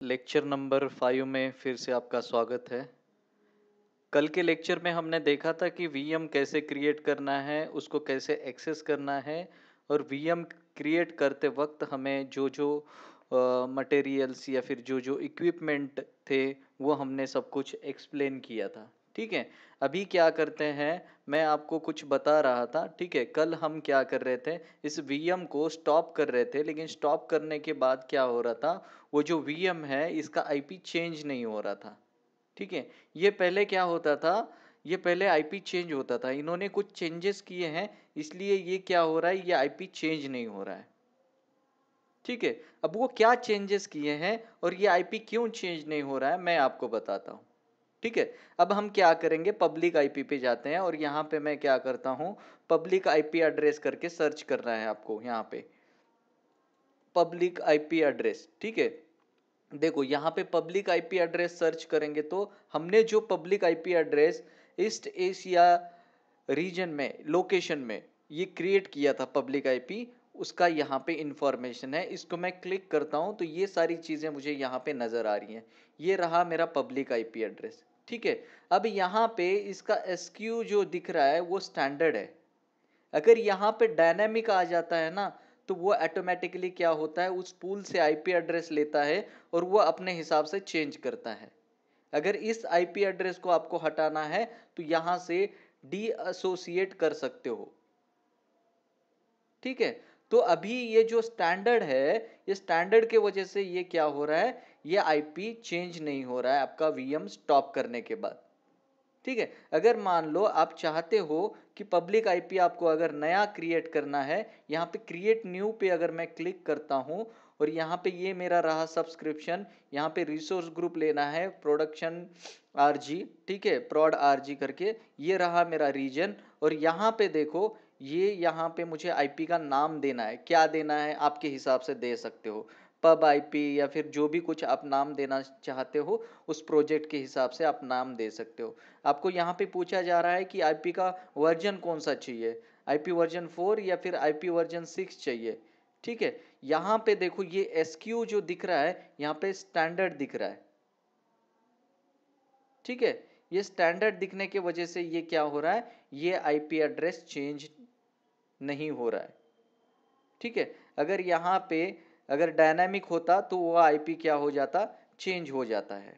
Lecture number 5 में फिर से आपका स्वागत है। कल के लेक्चर में हमने देखा था कि वीएम कैसे क्रिएट करना है, उसको कैसे एक्सेस करना है और वीएम क्रिएट करते वक्त हमें जो मटेरियल्स या फिर जो इक्विपमेंट थे वो हमने सब कुछ एक्सप्लेन किया था। ठीक है, अभी क्या करते हैं, मैं आपको कुछ बता रहा था। ठीक है, कल हम क्या कर रहे थे, इस वीएम को स्टॉप कर रहे थे, लेकिन स्टॉप करने के बाद क्या हो रहा था, वो जो वीएम है इसका आईपी चेंज नहीं हो रहा था। ठीक है, ये पहले क्या होता था, ये पहले आईपी चेंज होता था, इन्होंने कुछ चेंजेस किए हैं, इसलिए ये क्या हो रहा है, ये आईपी चेंज नहीं हो रहा है। ठीक है, अब वो क्या चेंजेस किए हैं और ये आईपी क्यों चेंज नहीं हो रहा है मैं आपको बताता हूं। ठीक है, अब हम क्या करेंगे, पब्लिक आईपी पे जाते हैं और यहाँ पे मैं क्या करता हूँ, पब्लिक आईपी एड्रेस करके सर्च करना है आपको। यहाँ पे पब्लिक आईपी एड्रेस, ठीक है, देखो यहाँ पे पब्लिक आईपी एड्रेस सर्च करेंगे तो हमने जो public IP address east Asia region में, लोकेशन में ये क्रिएट किया था पब्लिक आईपी, उसका यहाँ पे इंफॉर्मेशन है। इसको मैं क्लिक करता हूँ तो ये सारी चीज़ें मुझे यहाँ पे नज़र आ रही हैं। ये रहा मेरा पब्लिक आईपी एड्रेस। ठीक है, अब यहाँ पे इसका एसक्यू जो दिख रहा है वो स्टैंडर्ड है। अगर यहाँ पे डायनेमिक आ जाता है ना, तो वो ऑटोमेटिकली क्या होता है, उस पूल से आईपी एड्रेस लेता है और वो अपने हिसाब से चेंज करता है। अगर इस आईपी एड्रेस को आपको हटाना है तो यहां से डी एसोसिएट कर सकते हो। ठीक है, तो अभी ये जो स्टैंडर्ड है, ये स्टैंडर्ड के वजह से ये क्या हो रहा है, ये आईपी चेंज नहीं हो रहा है आपका वीएम स्टॉप करने के बाद। ठीक है, अगर मान लो आप चाहते हो कि पब्लिक आईपी आपको अगर नया क्रिएट करना है, यहाँ पे क्रिएट न्यू पे अगर मैं क्लिक करता हूँ और यहाँ पे ये मेरा रहा सब्सक्रिप्शन, यहाँ पे रिसोर्स ग्रुप लेना है प्रोडक्शन आरजी, ठीक है, प्रोड आरजी करके, ये रहा मेरा रीजन। और यहाँ पे देखो, ये यहाँ पे मुझे आईपी का नाम देना है, क्या देना है आपके हिसाब से दे सकते हो, पब आईपी या फिर जो भी कुछ आप नाम देना चाहते हो उस प्रोजेक्ट के हिसाब से आप नाम दे सकते हो। आपको यहाँ पे पूछा जा रहा है कि आईपी का वर्जन कौन सा चाहिए, आईपी वर्जन 4 या फिर आईपी वर्जन 6 चाहिए। ठीक है, यहाँ पे देखो ये एसक्यू जो दिख रहा है, यहाँ पे स्टैंडर्ड दिख रहा है। ठीक है, ये स्टैंडर्ड दिखने की वजह से ये क्या हो रहा है, ये आईपी एड्रेस चेंज नहीं हो रहा है। ठीक है, अगर यहाँ पे अगर डायनामिक होता तो वो आईपी क्या हो जाता, चेंज हो जाता है,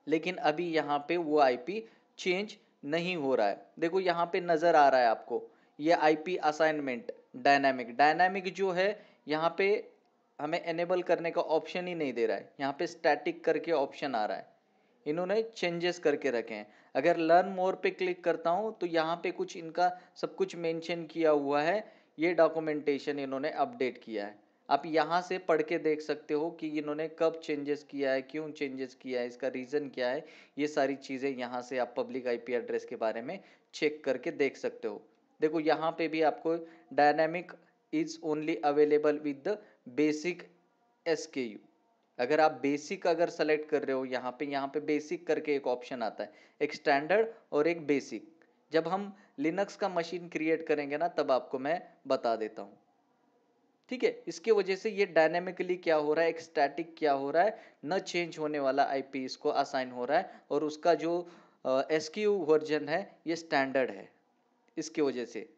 लेकिन अभी यहाँ पे वो आईपी चेंज नहीं हो रहा है। देखो यहाँ पे नज़र आ रहा है आपको, ये आईपी असाइनमेंट डायनामिक, डायनामिक जो है यहाँ पे हमें एनेबल करने का ऑप्शन ही नहीं दे रहा है, यहाँ पे स्टैटिक करके ऑप्शन आ रहा है, इन्होंने चेंजेस करके रखे हैं। अगर लर्न मोर पे क्लिक करता हूँ तो यहाँ पे कुछ इनका सब कुछ मेंशन किया हुआ है, ये डॉक्यूमेंटेशन इन्होंने अपडेट किया है। आप यहाँ से पढ़ के देख सकते हो कि इन्होंने कब चेंजेस किया है, क्यों चेंजेस किया है, इसका रीज़न क्या है, ये सारी चीज़ें यहाँ से आप पब्लिक आईपी एड्रेस के बारे में चेक करके देख सकते हो। देखो यहाँ पे भी आपको dynamic is only available with the basic SKU. अगर आप बेसिक अगर सेलेक्ट कर रहे हो, यहाँ पे बेसिक करके एक ऑप्शन आता है, एक स्टैंडर्ड और एक बेसिक। जब हम लिनक्स का मशीन क्रिएट करेंगे ना, तब आपको मैं बता देता हूँ। ठीक है, इसके वजह से ये डायनेमिकली क्या हो रहा है, एक स्टैटिक क्या हो रहा है, न चेंज होने वाला आईपी इसको असाइन हो रहा है, और उसका जो एसक्यू वर्जन है ये स्टैंडर्ड है। इसकी वजह से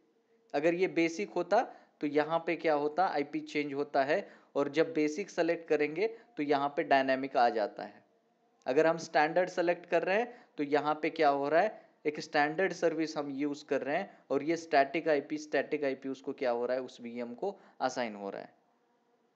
अगर ये बेसिक होता तो यहाँ पे क्या होता, आईपी चेंज होता है, और जब बेसिक सेलेक्ट करेंगे तो यहाँ पे डायनेमिक आ जाता है। अगर हम स्टैंडर्ड सेलेक्ट कर रहे हैं तो यहाँ पे क्या हो रहा है, एक स्टैंडर्ड सर्विस हम यूज कर रहे हैं, और ये स्टैटिक आईपी उसको क्या हो रहा है, उस वीएम को असाइन हो रहा है।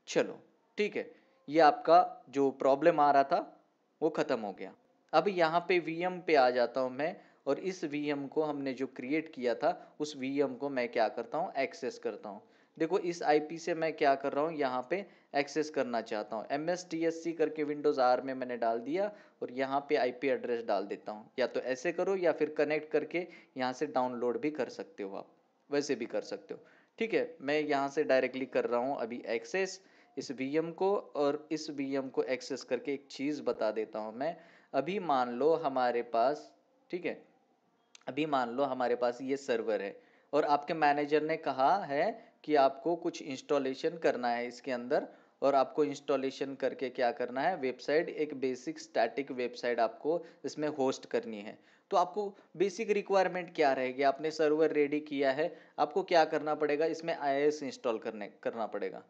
चलो ठीक है, ये आपका जो प्रॉब्लम आ रहा था वो खत्म हो गया। अब यहाँ पे वीएम पे आ जाता हूँ मैं, और इस वीएम को हमने जो क्रिएट किया था उस वीएम को मैं क्या करता हूँ, एक्सेस करता हूँ। देखो इस आईपी से मैं क्या कर रहा हूँ, यहाँ पे एक्सेस करना चाहता हूँ, MSTSC करके विंडोज आर में मैंने डाल दिया, और यहाँ पे आईपी एड्रेस डाल देता हूँ। या तो ऐसे करो या फिर कनेक्ट करके यहाँ से डाउनलोड भी कर सकते हो, आप वैसे भी कर सकते हो। ठीक है, मैं यहाँ से डायरेक्टली कर रहा हूँ अभी एक्सेस इस वीएम को, और इस वीएम को एक्सेस करके एक चीज़ बता देता हूँ मैं। अभी मान लो हमारे पास, ठीक है, अभी मान लो हमारे पास ये सर्वर है, और आपके मैनेजर ने कहा है कि आपको कुछ इंस्टॉलेशन करना है इसके अंदर, और आपको इंस्टॉलेशन करके क्या करना है, वेबसाइट, एक बेसिक स्टैटिक वेबसाइट आपको इसमें होस्ट करनी है। तो आपको बेसिक रिक्वायरमेंट क्या रहेगी, आपने सर्वर रेडी किया है, आपको क्या करना पड़ेगा, इसमें IIS इंस्टॉल करना पड़ेगा।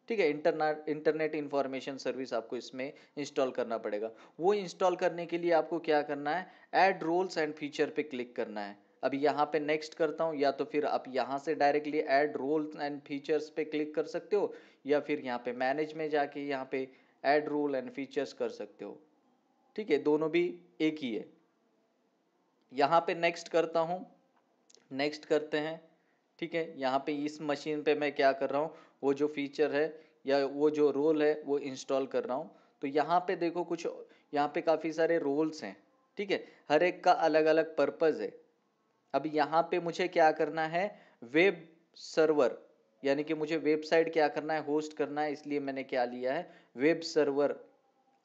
ठीक है, इंटरनेट इंफॉर्मेशन सर्विस आपको इसमें इंस्टॉल करना पड़ेगा। वो इंस्टॉल करने के लिए आपको क्या करना है, ऐड रोल्स एंड फीचर पे क्लिक करना है। अभी यहाँ पे नेक्स्ट करता हूँ, या तो फिर आप यहाँ से directly add roles and features पे क्लिक कर सकते हो, या फिर यहाँ पे मैनेज में जाके यहाँ पे ऐड रोल एंड फीचर्स कर सकते हो। ठीक है, दोनों भी एक ही है। यहाँ पे नेक्स्ट करता हूँ, नेक्स्ट करते हैं। ठीक है, यहाँ पे इस मशीन पे मैं क्या कर रहा हूँ, वो जो फीचर है या वो जो रोल है वो इंस्टॉल कर रहा हूँ। तो यहाँ पे देखो कुछ, यहाँ पे काफ़ी सारे रोल्स हैं। ठीक है, हर एक का अलग अलग पर्पज़ है। अब यहाँ पे मुझे क्या करना है, वेब सर्वर, यानी कि मुझे वेबसाइट क्या करना है, होस्ट करना है, इसलिए मैंने क्या लिया है, वेब सर्वर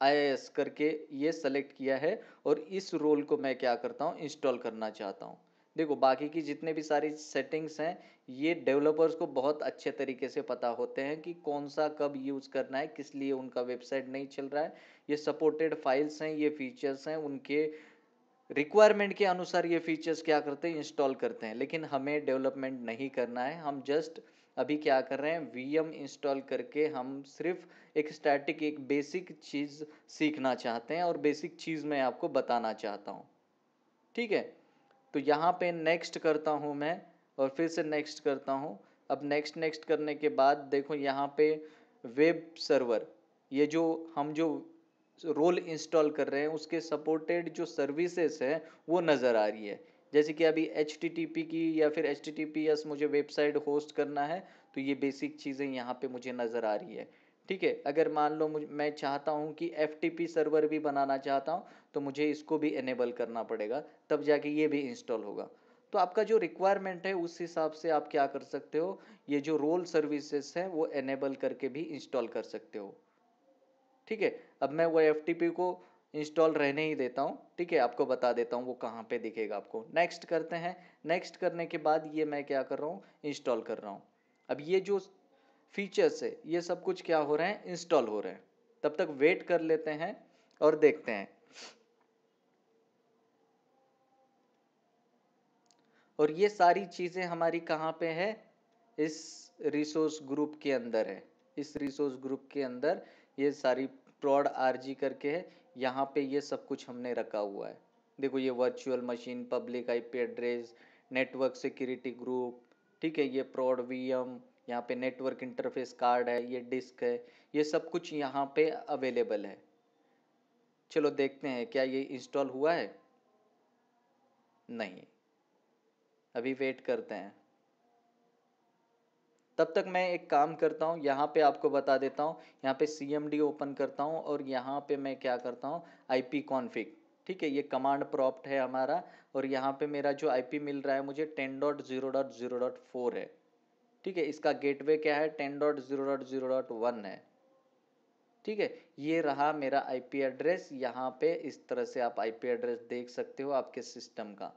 IIS करके ये सेलेक्ट किया है, और इस रोल को मैं क्या करता हूँ, इंस्टॉल करना चाहता हूँ। देखो बाकी की जितने भी सारी सेटिंग्स हैं, ये डेवलपर्स को बहुत अच्छे तरीके से पता होते हैं कि कौन सा कब यूज़ करना है, किस लिए उनका वेबसाइट नहीं चल रहा है। ये सपोर्टेड फाइल्स हैं, ये फीचर्स हैं, उनके रिक्वायरमेंट के अनुसार ये फीचर्स क्या करते हैं, इंस्टॉल करते हैं। लेकिन हमें डेवलपमेंट नहीं करना है, हम जस्ट अभी क्या कर रहे हैं, VM इंस्टॉल करके हम सिर्फ एक स्टैटिक, एक बेसिक चीज़ सीखना चाहते हैं, और बेसिक चीज़ मैं आपको बताना चाहता हूँ। ठीक है, तो यहाँ पे नेक्स्ट करता हूँ मैं, और फिर से नेक्स्ट करता हूँ। अब नेक्स्ट नेक्स्ट करने के बाद देखो यहाँ पे वेब सर्वर, ये जो हम जो रोल इंस्टॉल कर रहे हैं उसके सपोर्टेड जो सर्विसेज है वो नज़र आ रही है। जैसे कि अभी HTTP की या फिर HTTPS मुझे वेबसाइट होस्ट करना है, तो ये बेसिक चीज़ें यहाँ पे मुझे नज़र आ रही है। ठीक है, अगर मान लो मैं चाहता हूँ कि FTP सर्वर भी बनाना चाहता हूँ, तो मुझे इसको भी इनेबल करना पड़ेगा, तब जाके ये भी इंस्टॉल होगा। तो आपका जो रिक्वायरमेंट है उस हिसाब से आप क्या कर सकते हो, ये जो रोल सर्विसेज हैं वो इनेबल करके भी इंस्टॉल कर सकते हो। ठीक है, अब मैं वो FTP को इंस्टॉल रहने ही देता हूँ। ठीक है, आपको बता देता हूँ वो कहाँ पे दिखेगा आपको। नेक्स्ट करते हैं, नेक्स्ट करने के बाद ये मैं क्या कर रहा हूँ, इंस्टॉल कर रहा हूँ। अब ये जो फीचर्स है ये सब कुछ क्या हो रहे हैं, इंस्टॉल हो रहे हैं। तब तक वेट कर लेते हैं और देखते हैं। और ये सारी चीज़ें हमारी कहाँ पे है, इस रिसोर्स ग्रुप के अंदर है। इस रिसोर्स ग्रुप के अंदर ये सारी prod RG करके है, यहाँ पे ये सब कुछ हमने रखा हुआ है। देखो ये virtual machine, public IP address, network security group, ठीक है, ये prod VM, यहाँ पे नेटवर्क इंटरफेस कार्ड है, ये डिस्क है, ये सब कुछ यहाँ पे अवेलेबल है। चलो देखते हैं क्या ये इंस्टॉल हुआ है, नहीं, अभी वेट करते हैं। तब तक मैं एक काम करता हूँ, यहाँ पे आपको बता देता हूँ, यहाँ पे CMD ओपन करता हूँ, और यहाँ पे मैं क्या करता हूँ, IP कॉन्फ़िग। ठीक है, ये कमांड प्रॉम्प्ट है हमारा, और यहाँ पे मेरा जो IP मिल रहा है मुझे 10.0.0.4 है। ठीक है, इसका गेटवे क्या है, 10.0.0.1 है। ठीक है, ये रहा मेरा IP एड्रेस। यहाँ पे इस तरह से आप IP एड्रेस देख सकते हो आपके सिस्टम का।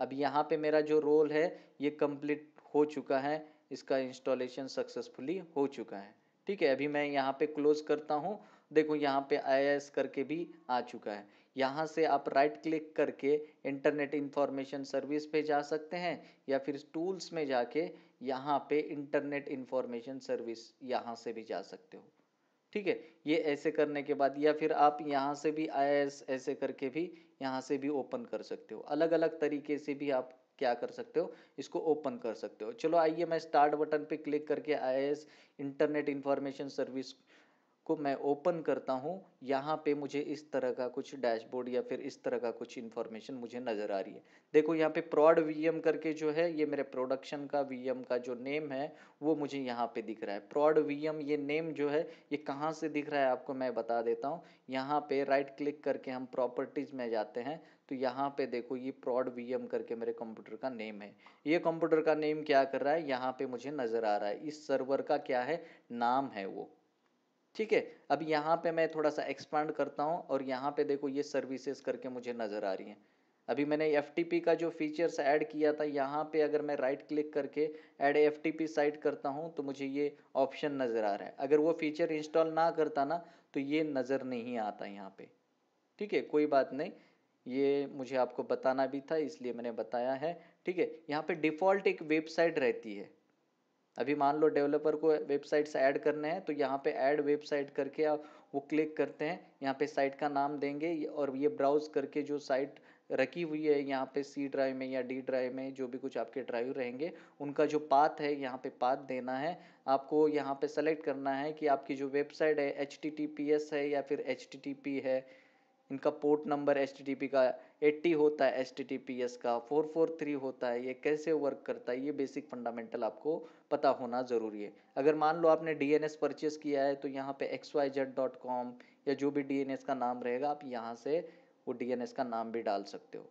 अब यहाँ पे मेरा जो रोल है ये कंप्लीट हो चुका है, इसका इंस्टॉलेशन सक्सेसफुली हो चुका है। ठीक है, अभी मैं यहाँ पे क्लोज करता हूँ। देखो यहाँ पे IIS करके भी आ चुका है। यहाँ से आप राइट क्लिक करके इंटरनेट इंफॉर्मेशन सर्विस पे जा सकते हैं, या फिर टूल्स में जाके यहाँ पे इंटरनेट इंफॉर्मेशन सर्विस यहाँ से भी जा सकते हो। ठीक है, ये ऐसे करने के बाद, या फिर आप यहाँ से भी IIS ऐसे करके भी यहाँ से भी ओपन कर सकते हो। अलग अलग तरीके से भी आप क्या कर सकते हो, इसको ओपन कर सकते हो। चलो आइए मैं स्टार्ट बटन पे क्लिक करके IIS इंटरनेट इंफॉर्मेशन सर्विस को मैं ओपन करता हूँ। यहाँ पे मुझे इस तरह का कुछ डैशबोर्ड या फिर इस तरह का कुछ इन्फॉर्मेशन मुझे नज़र आ रही है। देखो यहाँ पे prod VM करके जो है, ये मेरे प्रोडक्शन का VM का जो नेम है वो मुझे यहाँ पे दिख रहा है। prod VM ये नेम जो है ये कहाँ से दिख रहा है आपको मैं बता देता हूँ। यहाँ पे राइट क्लिक करके हम प्रॉपर्टीज़ में जाते हैं, तो यहाँ पे देखो ये prod VM करके मेरे कंप्यूटर का नेम है। ये कंप्यूटर का नेम क्या कर रहा है, यहाँ पे मुझे नज़र आ रहा है, इस सर्वर का क्या है, नाम है वो। ठीक है, अब यहाँ पे मैं थोड़ा सा एक्सपांड करता हूँ, और यहाँ पे देखो ये सर्विसेज करके मुझे नज़र आ रही हैं। अभी मैंने FTP का जो फीचर्स ऐड किया था, यहाँ पे अगर मैं राइट क्लिक करके ऐड FTP साइट करता हूँ तो मुझे ये ऑप्शन नज़र आ रहा है। अगर वो फीचर इंस्टॉल ना करता ना तो ये नज़र नहीं आता यहाँ पे। ठीक है, कोई बात नहीं, ये मुझे आपको बताना भी था इसलिए मैंने बताया है। ठीक है, यहाँ पे डिफ़ॉल्ट एक वेबसाइट रहती है। अभी मान लो डेवलपर को वेबसाइट्स ऐड करने हैं तो यहाँ पे ऐड वेबसाइट करके आप वो क्लिक करते हैं, यहाँ पे साइट का नाम देंगे और ये ब्राउज करके जो साइट रखी हुई है यहाँ पे C ड्राइव में या D ड्राइव में, जो भी कुछ आपके ड्राइव रहेंगे उनका जो पाथ है यहाँ पे पाथ देना है आपको। यहाँ पे सेलेक्ट करना है कि आपकी जो वेबसाइट है HTTPS है या फिर HTTP है। इनका पोर्ट नंबर HTTP का 80 होता है, HTTPS का 443 होता है। ये कैसे वर्क करता है, ये बेसिक फंडामेंटल आपको पता होना ज़रूरी है। अगर मान लो आपने DNS परचेस किया है तो यहाँ पे xyz.com या जो भी DNS का नाम रहेगा आप यहाँ से वो DNS का नाम भी डाल सकते हो।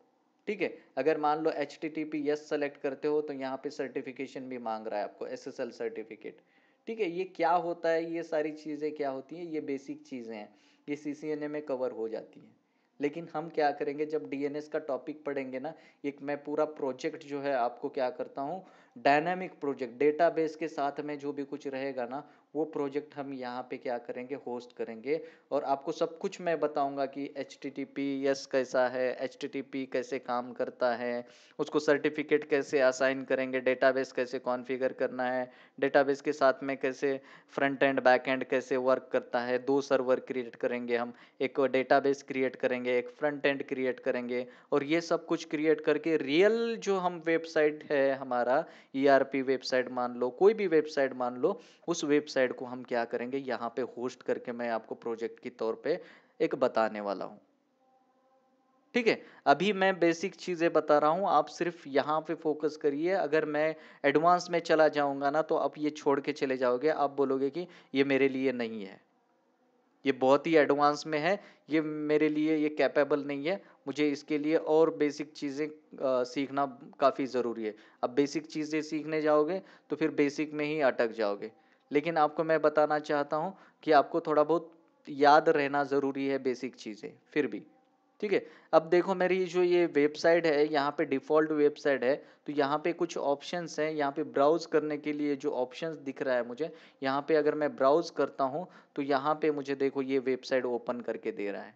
ठीक है, अगर मान लो HTTPS सेलेक्ट करते हो तो यहाँ पे सर्टिफिकेशन भी मांग रहा है आपको, SSL सर्टिफिकेट। ठीक है, ये क्या होता है, ये सारी चीज़ें क्या होती हैं, ये बेसिक चीज़ें हैं, ये CCNA में कवर हो जाती हैं। लेकिन हम क्या करेंगे जब DNS का टॉपिक पढ़ेंगे ना, एक मैं पूरा प्रोजेक्ट जो है आपको क्या करता हूँ, डायनामिक प्रोजेक्ट डेटाबेस के साथ में जो भी कुछ रहेगा ना वो प्रोजेक्ट हम यहाँ पे क्या करेंगे, होस्ट करेंगे। और आपको सब कुछ मैं बताऊंगा कि HTTPS कैसा है, HTTP कैसे काम करता है, उसको सर्टिफिकेट कैसे असाइन करेंगे, डेटाबेस कैसे कॉन्फ़िगर करना है, डेटाबेस के साथ में कैसे फ्रंट एंड बैक एंड कैसे वर्क करता है। 2 सर्वर क्रिएट करेंगे हम, एक डेटाबेस क्रिएट करेंगे, एक फ्रंट एंड क्रिएट करेंगे और ये सब कुछ क्रिएट करके रियल जो हम वेबसाइट है हमारा ERP वेबसाइट मान लो, कोई भी वेबसाइट मान लो, उस वेबसाइट को हम क्या करेंगे यहाँ पे होस्ट करके मैं आपको प्रोजेक्ट के तौर पे एक बताने वाला हूँ। ठीक है, अभी मैं बेसिक चीज़ें बता रहा हूँ, आप सिर्फ यहाँ पे फोकस करिए। अगर मैं एडवांस में चला जाऊँगा ना तो आप ये छोड़ के चले जाओगे, आप बोलोगे कि ये मेरे लिए नहीं है, ये बहुत ही एडवांस में है, ये मेरे लिए ये कैपेबल नहीं है, मुझे इसके लिए और बेसिक चीज़ें सीखना काफ़ी ज़रूरी है। अब बेसिक चीज़ें सीखने जाओगे तो फिर बेसिक में ही अटक जाओगे। लेकिन आपको मैं बताना चाहता हूँ कि आपको थोड़ा बहुत याद रहना ज़रूरी है बेसिक चीज़ें फिर भी। ठीक है, अब देखो मेरी जो ये वेबसाइट है यहाँ पे डिफ़ॉल्ट वेबसाइट है तो यहाँ पे कुछ ऑप्शंस हैं, यहाँ पे ब्राउज़ करने के लिए जो ऑप्शंस दिख रहा है मुझे, यहाँ पे अगर मैं ब्राउज़ करता हूँ तो यहाँ पे मुझे देखो ये वेबसाइट ओपन करके दे रहा है।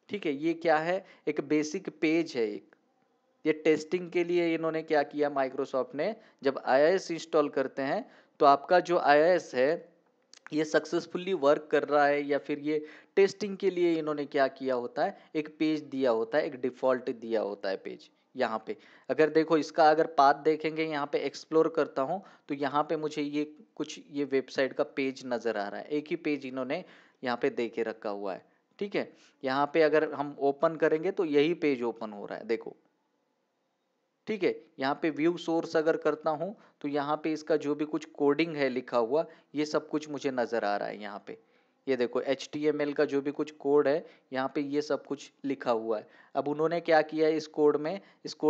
ठीक है, ये क्या है, एक बेसिक पेज है एक, ये टेस्टिंग के लिए इन्होंने क्या किया माइक्रोसॉफ्ट ने, जब IIS इंस्टॉल करते हैं तो आपका जो IIS है ये सक्सेसफुली वर्क कर रहा है या फिर ये टेस्टिंग के लिए इन्होंने क्या किया होता है, एक पेज दिया होता है, एक डिफ़ॉल्ट दिया होता है पेज। यहाँ पे अगर देखो इसका अगर पाथ देखेंगे, यहाँ पे एक्सप्लोर करता हूँ तो यहाँ पे मुझे ये कुछ ये वेबसाइट का पेज नज़र आ रहा है, एक ही पेज इन्होंने यहाँ पे दे के रखा हुआ है। ठीक है, यहाँ पे अगर हम ओपन करेंगे तो यही पेज ओपन हो रहा है देखो। ठीक है, यहाँ पे व्यू सोर्स अगर करता हूँ तो यहाँ पे इसका जो भी कुछ कोडिंग है लिखा हुआ, ये सब कुछ मुझे नज़र आ रहा है यहाँ पे। ये देखो HTML का जो भी कुछ कोड है यहाँ पे ये सब कुछ लिखा हुआ है। अब उन्होंने क्या किया है इस कोड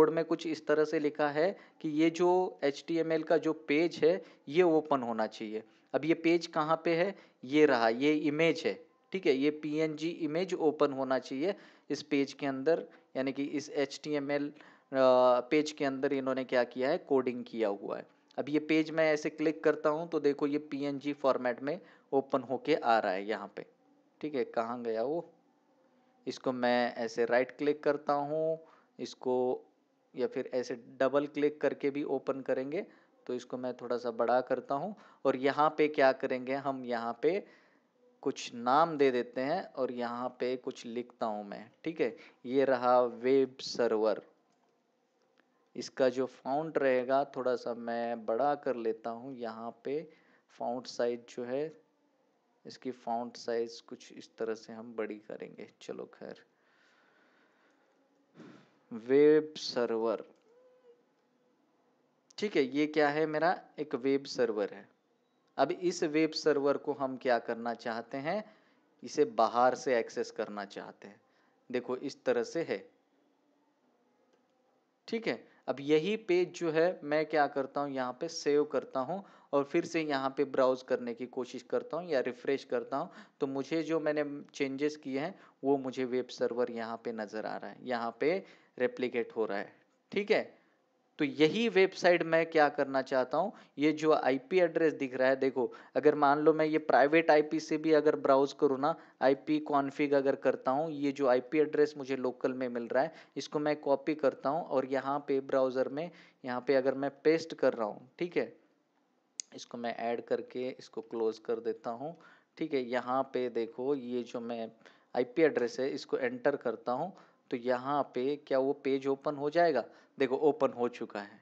में कुछ इस तरह से लिखा है कि ये जो HTML का जो पेज है ये ओपन होना चाहिए। अब ये पेज कहाँ पे है, ये रहा, ये इमेज है। ठीक है, ये PNG इमेज ओपन होना चाहिए इस पेज के अंदर, यानी कि इस HTML पेज के अंदर इन्होंने क्या किया है, कोडिंग किया हुआ है। अब ये पेज मैं ऐसे क्लिक करता हूँ तो देखो ये PNG फॉर्मेट में ओपन होके आ रहा है यहाँ पे। ठीक है, कहाँ गया वो, इसको मैं ऐसे राइट क्लिक करता हूँ, इसको या फिर ऐसे डबल क्लिक करके भी ओपन करेंगे तो इसको मैं थोड़ा सा बड़ा करता हूँ और यहाँ पे क्या करेंगे, हम यहाँ पे कुछ नाम दे देते हैं और यहाँ पे कुछ लिखता हूँ मैं। ठीक है, ये रहा वेब सर्वर, इसका जो फ़ॉन्ट रहेगा थोड़ा सा मैं बड़ा कर लेता हूँ। यहाँ पे फ़ॉन्ट साइज जो है, इसकी फ़ॉन्ट साइज कुछ इस तरह से हम बड़ी करेंगे। चलो खैर, वेब सर्वर। ठीक है, ये क्या है, मेरा एक वेब सर्वर है। अब इस वेब सर्वर को हम क्या करना चाहते हैं, इसे बाहर से एक्सेस करना चाहते हैं। देखो इस तरह से है। ठीक है, अब यही पेज जो है मैं क्या करता हूँ, यहाँ पे सेव करता हूँ और फिर से यहाँ पे ब्राउज करने की कोशिश करता हूँ या रिफ्रेश करता हूँ तो मुझे जो मैंने चेंजेस किए हैं वो मुझे वेब सर्वर यहाँ पे नज़र आ रहा है। यहाँ पे रेप्लिकेट हो रहा है। ठीक है, तो यही वेबसाइट मैं क्या करना चाहता हूँ, ये जो आईपी एड्रेस दिख रहा है, देखो अगर मान लो मैं ये प्राइवेट आईपी से भी अगर ब्राउज करूँ ना, आईपी कॉन्फ़िग अगर करता हूँ, ये जो आईपी एड्रेस मुझे लोकल में मिल रहा है इसको मैं कॉपी करता हूँ और यहाँ पे ब्राउज़र में यहाँ पे अगर मैं पेस्ट कर रहा हूँ, ठीक है, इसको मैं ऐड करके इसको क्लोज कर देता हूँ। ठीक है, यहाँ पे देखो ये जो मैं आईपी एड्रेस है इसको एंटर करता हूँ तो यहाँ पे क्या वो पेज ओपन हो जाएगा, देखो ओपन हो चुका है।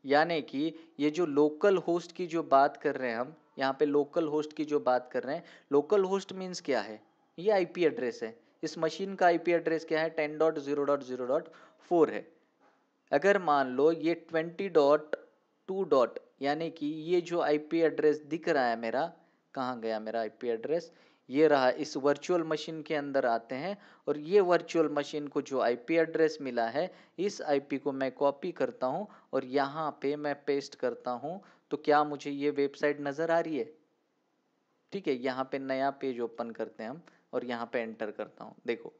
यानी कि ये जो लोकल होस्ट की जो बात कर रहे हैं हम, यहाँ पे लोकल होस्ट की जो बात कर रहे हैं, लोकल होस्ट मीन्स क्या है, ये आईपी एड्रेस है। इस मशीन का आईपी एड्रेस क्या है, 10.0.0.4 है। अगर मान लो ये 20.2. यानी कि ये जो आईपी एड्रेस दिख रहा है मेरा, कहाँ गया मेरा आईपी एड्रेस, ये रहा, इस वर्चुअल मशीन के अंदर आते हैं और ये वर्चुअल मशीन को जो आईपी एड्रेस मिला है इस आईपी को मैं कॉपी करता हूँ और यहाँ पे मैं पेस्ट करता हूँ। तो क्या मुझे ये वेबसाइट नज़र आ रही है? ठीक है, यहाँ पे नया पेज ओपन करते हैं हम और यहाँ पे एंटर करता हूँ, देखो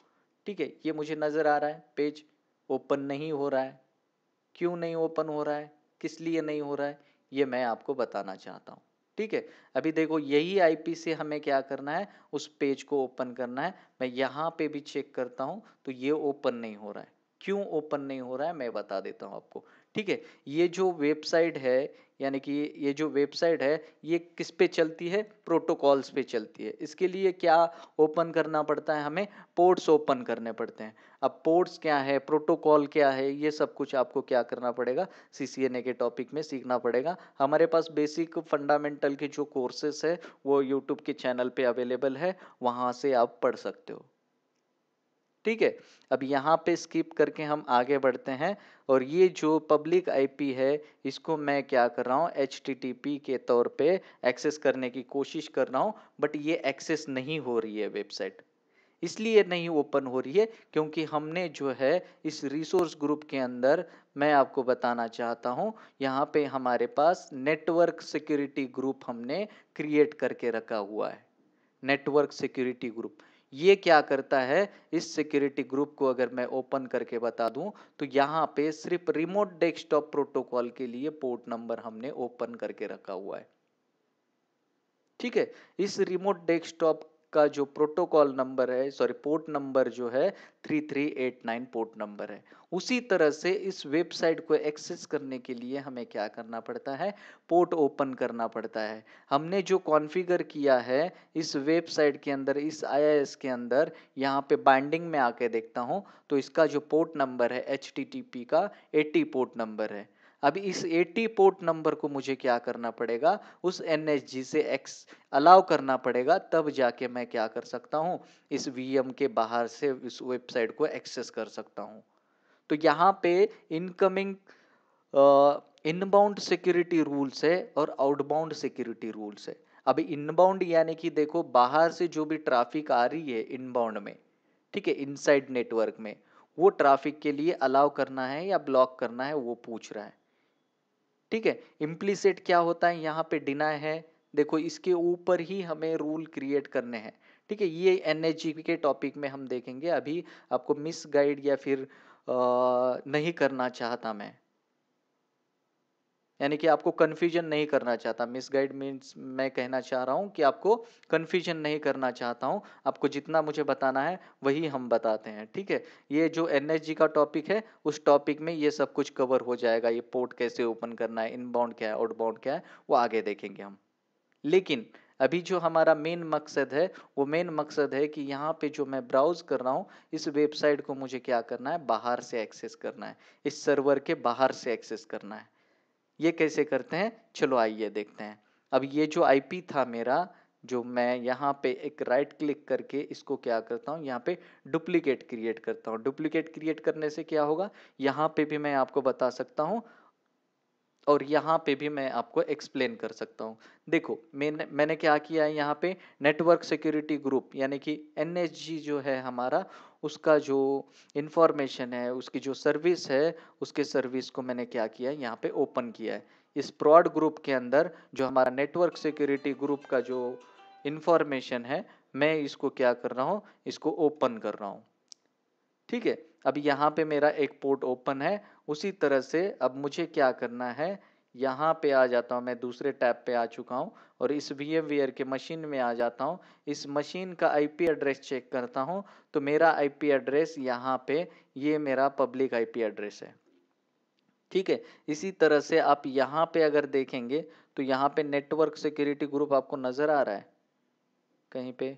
ठीक है, ये मुझे नज़र आ रहा है, पेज ओपन नहीं हो रहा है। क्यों नहीं ओपन हो रहा है, किस लिए नहीं हो रहा है, ये मैं आपको बताना चाहता हूँ। ठीक है, अभी देखो यही आईपी से हमें क्या करना है, उस पेज को ओपन करना है। मैं यहाँ पे भी चेक करता हूँ तो ये ओपन नहीं हो रहा है। क्यों ओपन नहीं हो रहा है मैं बता देता हूँ आपको। ठीक है, ये जो वेबसाइट है, यानी कि ये जो वेबसाइट है ये किस पे चलती है, प्रोटोकॉल्स पे चलती है। इसके लिए क्या ओपन करना पड़ता है, हमें पोर्ट्स ओपन करने पड़ते हैं। अब पोर्ट्स क्या है, प्रोटोकॉल क्या है, ये सब कुछ आपको क्या करना पड़ेगा, सीसीएनए के टॉपिक में सीखना पड़ेगा। हमारे पास बेसिक फंडामेंटल के जो कोर्सेस है वो यूट्यूब के चैनल पे अवेलेबल है, वहाँ से आप पढ़ सकते हो। ठीक है, अब यहाँ पे स्किप करके हम आगे बढ़ते हैं और ये जो पब्लिक आईपी है इसको मैं क्या कर रहा हूँ, HTTP के तौर पे एक्सेस करने की कोशिश कर रहा हूँ, बट ये एक्सेस नहीं हो रही है वेबसाइट। इसलिए नहीं ओपन हो रही है क्योंकि हमने जो है इस रिसोर्स ग्रुप के अंदर, मैं आपको बताना चाहता हूँ, यहाँ पे हमारे पास नेटवर्क सिक्योरिटी ग्रुप हमने क्रिएट करके रखा हुआ है। नेटवर्क सिक्योरिटी ग्रुप ये क्या करता है, इस सिक्योरिटी ग्रुप को अगर मैं ओपन करके बता दूं तो यहाँ पे सिर्फ रिमोट डेस्कटॉप प्रोटोकॉल के लिए पोर्ट नंबर हमने ओपन करके रखा हुआ है। ठीक है, इस रिमोट डेस्कटॉप का जो प्रोटोकॉल नंबर है, सॉरी पोर्ट नंबर जो है 3389 पोर्ट नंबर है। उसी तरह से इस वेबसाइट को एक्सेस करने के लिए हमें क्या करना पड़ता है, पोर्ट ओपन करना पड़ता है। हमने जो कॉन्फ़िगर किया है इस वेबसाइट के अंदर, इस IIS के अंदर, यहाँ पे बाइंडिंग में आके देखता हूँ तो इसका जो पोर्ट नंबर है HTTP का 80 पोर्ट नंबर है। अब इस 80 पोर्ट नंबर को मुझे क्या करना पड़ेगा, उस NSG से एक्स अलाउ करना पड़ेगा, तब जाके मैं क्या कर सकता हूँ, इस VM के बाहर से इस वेबसाइट को एक्सेस कर सकता हूँ। तो यहाँ पे इनकमिंग इनबाउंड सिक्योरिटी रूल्स है और आउटबाउंड सिक्योरिटी रूल्स है। अब इनबाउंड यानी कि देखो बाहर से जो भी ट्रैफिक आ रही है इनबाउंड में, ठीक है, इनसाइड नेटवर्क में, वो ट्रैफिक के लिए अलाउ करना है या ब्लॉक करना है वो पूछ रहा है। ठीक है, इम्प्लीसिट क्या होता है, यहाँ पे डिनाई है। देखो इसके ऊपर ही हमें रूल क्रिएट करने हैं। ठीक है, ये NSG के टॉपिक में हम देखेंगे, अभी आपको मिस गाइड या फिर नहीं करना चाहता मैं, यानी कि आपको कंफ्यूजन नहीं करना चाहता। मिसगाइड मीन्स मैं कहना चाह रहा हूँ कि आपको कंफ्यूजन नहीं करना चाहता हूँ, आपको जितना मुझे बताना है वही हम बताते हैं। ठीक है, ये जो NSG का टॉपिक है उस टॉपिक में ये सब कुछ कवर हो जाएगा। ये पोर्ट कैसे ओपन करना है, इनबाउंड क्या है, आउटबाउंड क्या है, वो आगे देखेंगे हम। लेकिन अभी जो हमारा मेन मकसद है वो मेन मकसद है कि यहाँ पे जो मैं ब्राउज कर रहा हूँ इस वेबसाइट को मुझे क्या करना है, बाहर से एक्सेस करना है, इस सर्वर के बाहर से एक्सेस करना है। ये कैसे करते हैं, चलो आइए देखते हैं। अब ये जो आईपी था मेरा, जो मैं यहाँ पे एक राइट क्लिक करके इसको क्या करता हूँ, यहाँ पे डुप्लीकेट क्रिएट करता हूँ। डुप्लीकेट क्रिएट करने से क्या होगा, यहाँ पे भी मैं आपको बता सकता हूँ और यहाँ पे भी मैं आपको एक्सप्लेन कर सकता हूँ। देखो मैंने क्या किया है, यहाँ पे नेटवर्क सिक्योरिटी ग्रुप यानी कि NSG जो है हमारा, उसका जो इंफॉर्मेशन है, उसकी जो सर्विस है, उसके सर्विस को मैंने क्या किया है, यहाँ पे ओपन किया है। इस प्रॉड ग्रुप के अंदर जो हमारा नेटवर्क सिक्योरिटी ग्रुप का जो इंफॉर्मेशन है, मैं इसको क्या कर रहा हूँ, इसको ओपन कर रहा हूँ। ठीक है, अब यहाँ पे मेरा एक पोर्ट ओपन है। उसी तरह से अब मुझे क्या करना है, यहाँ पे आ जाता हूँ, मैं दूसरे टैब पे आ चुका हूँ और इस VMware के मशीन में आ जाता हूँ। इस मशीन का IP एड्रेस चेक करता हूँ तो मेरा IP एड्रेस यहाँ पे ये मेरा पब्लिक IP एड्रेस है। ठीक है, इसी तरह से आप यहाँ पे अगर देखेंगे तो यहाँ पे नेटवर्क सिक्योरिटी ग्रुप आपको नजर आ रहा है कहीं पे?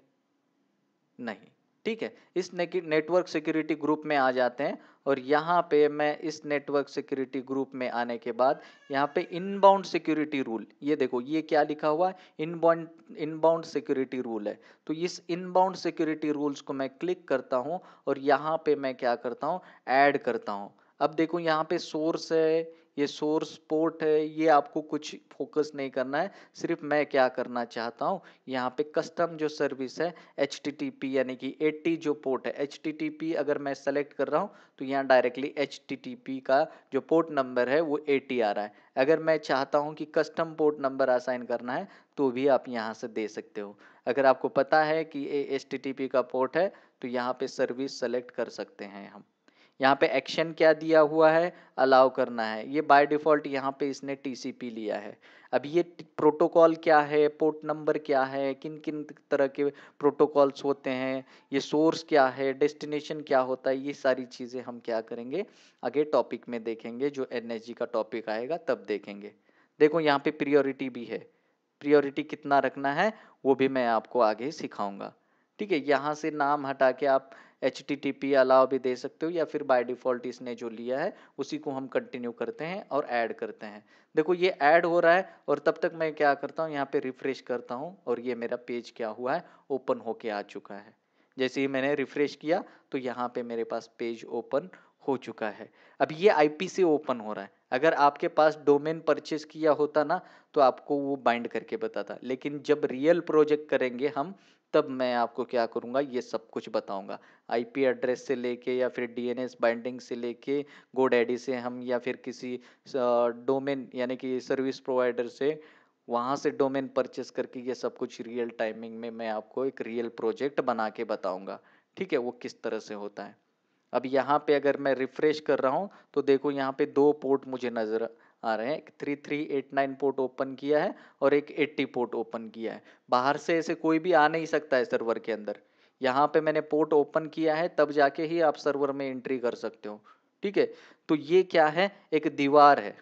नहीं। ठीक है, इस नेटवर्क सिक्योरिटी ग्रुप में आ जाते हैं और यहाँ पे मैं इस नेटवर्क सिक्योरिटी ग्रुप में आने के बाद यहाँ पे इनबाउंड सिक्योरिटी रूल, ये देखो ये क्या लिखा हुआ है, इनबाउंड सिक्योरिटी रूल है। तो इस इनबाउंड सिक्योरिटी रूल्स को मैं क्लिक करता हूँ और यहाँ पे मैं क्या करता हूँ, ऐड करता हूँ। अब देखो यहाँ पे सोर्स है, ये सोर्स पोर्ट है, ये आपको कुछ फोकस नहीं करना है। सिर्फ मैं क्या करना चाहता हूँ, यहाँ पे कस्टम जो सर्विस है HTTP यानी कि 80 जो पोर्ट है, HTTP अगर मैं सेलेक्ट कर रहा हूँ तो यहाँ डायरेक्टली HTTP का जो पोर्ट नंबर है वो 80 आ रहा है। अगर मैं चाहता हूँ कि कस्टम पोर्ट नंबर असाइन करना है तो भी आप यहाँ से दे सकते हो। अगर आपको पता है कि ये HTTP का पोर्ट है तो यहाँ पे सर्विस सेलेक्ट कर सकते हैं हम। यहाँ पे एक्शन क्या दिया हुआ है, अलाउ करना है। ये बाय डिफॉल्ट यहाँ पे इसने TCP लिया है। अब ये प्रोटोकॉल क्या है, पोर्ट नंबर क्या है, किन किन तरह के प्रोटोकॉल्स होते हैं, ये सोर्स क्या है, डेस्टिनेशन क्या होता है, ये सारी चीज़ें हम क्या करेंगे आगे टॉपिक में देखेंगे। जो NSG का टॉपिक आएगा तब देखेंगे। देखो यहाँ पे प्रियोरिटी भी है, प्रियोरिटी कितना रखना है वो भी मैं आपको आगे सिखाऊंगा। ठीक है, यहाँ से नाम हटा के आप HTTP अलाउ भी दे सकते हो या फिर बाय डिफॉल्ट इसने जो लिया है उसी को हम कंटिन्यू करते हैं और ऐड करते हैं। देखो ये ऐड हो रहा है और तब तक मैं क्या करता हूँ, यहाँ पे रिफ्रेश करता हूँ और ये मेरा पेज क्या हुआ है, ओपन होके आ चुका है। जैसे ही मैंने रिफ्रेश किया तो यहाँ पे मेरे पास पेज ओपन हो चुका है। अब ये IP से ओपन हो रहा है। अगर आपके पास डोमेन परचेस किया होता ना तो आपको वो बाइंड करके बताता, लेकिन जब रियल प्रोजेक्ट करेंगे हम तब मैं आपको क्या करूंगा, ये सब कुछ बताऊंगा। IP एड्रेस से लेके या फिर DNS बाइंडिंग से लेके GoDaddy से हम या फिर किसी डोमेन यानी कि सर्विस प्रोवाइडर से वहां से डोमेन परचेस करके ये सब कुछ रियल टाइमिंग में मैं आपको एक रियल प्रोजेक्ट बना के बताऊंगा। ठीक है, वो किस तरह से होता है। अब यहाँ पे अगर मैं रिफ्रेश कर रहा हूँ तो देखो यहाँ पे 2 पोर्ट मुझे नजर आ रहे हैं। एक 3389 पोर्ट ओपन किया है और एक 80 पोर्ट ओपन किया है। बाहर से ऐसे कोई भी आ नहीं सकता है सर्वर के अंदर। यहाँ पे मैंने पोर्ट ओपन किया है तब जाके ही आप सर्वर में एंट्री कर सकते हो। ठीक है, तो ये क्या है, एक दीवार है।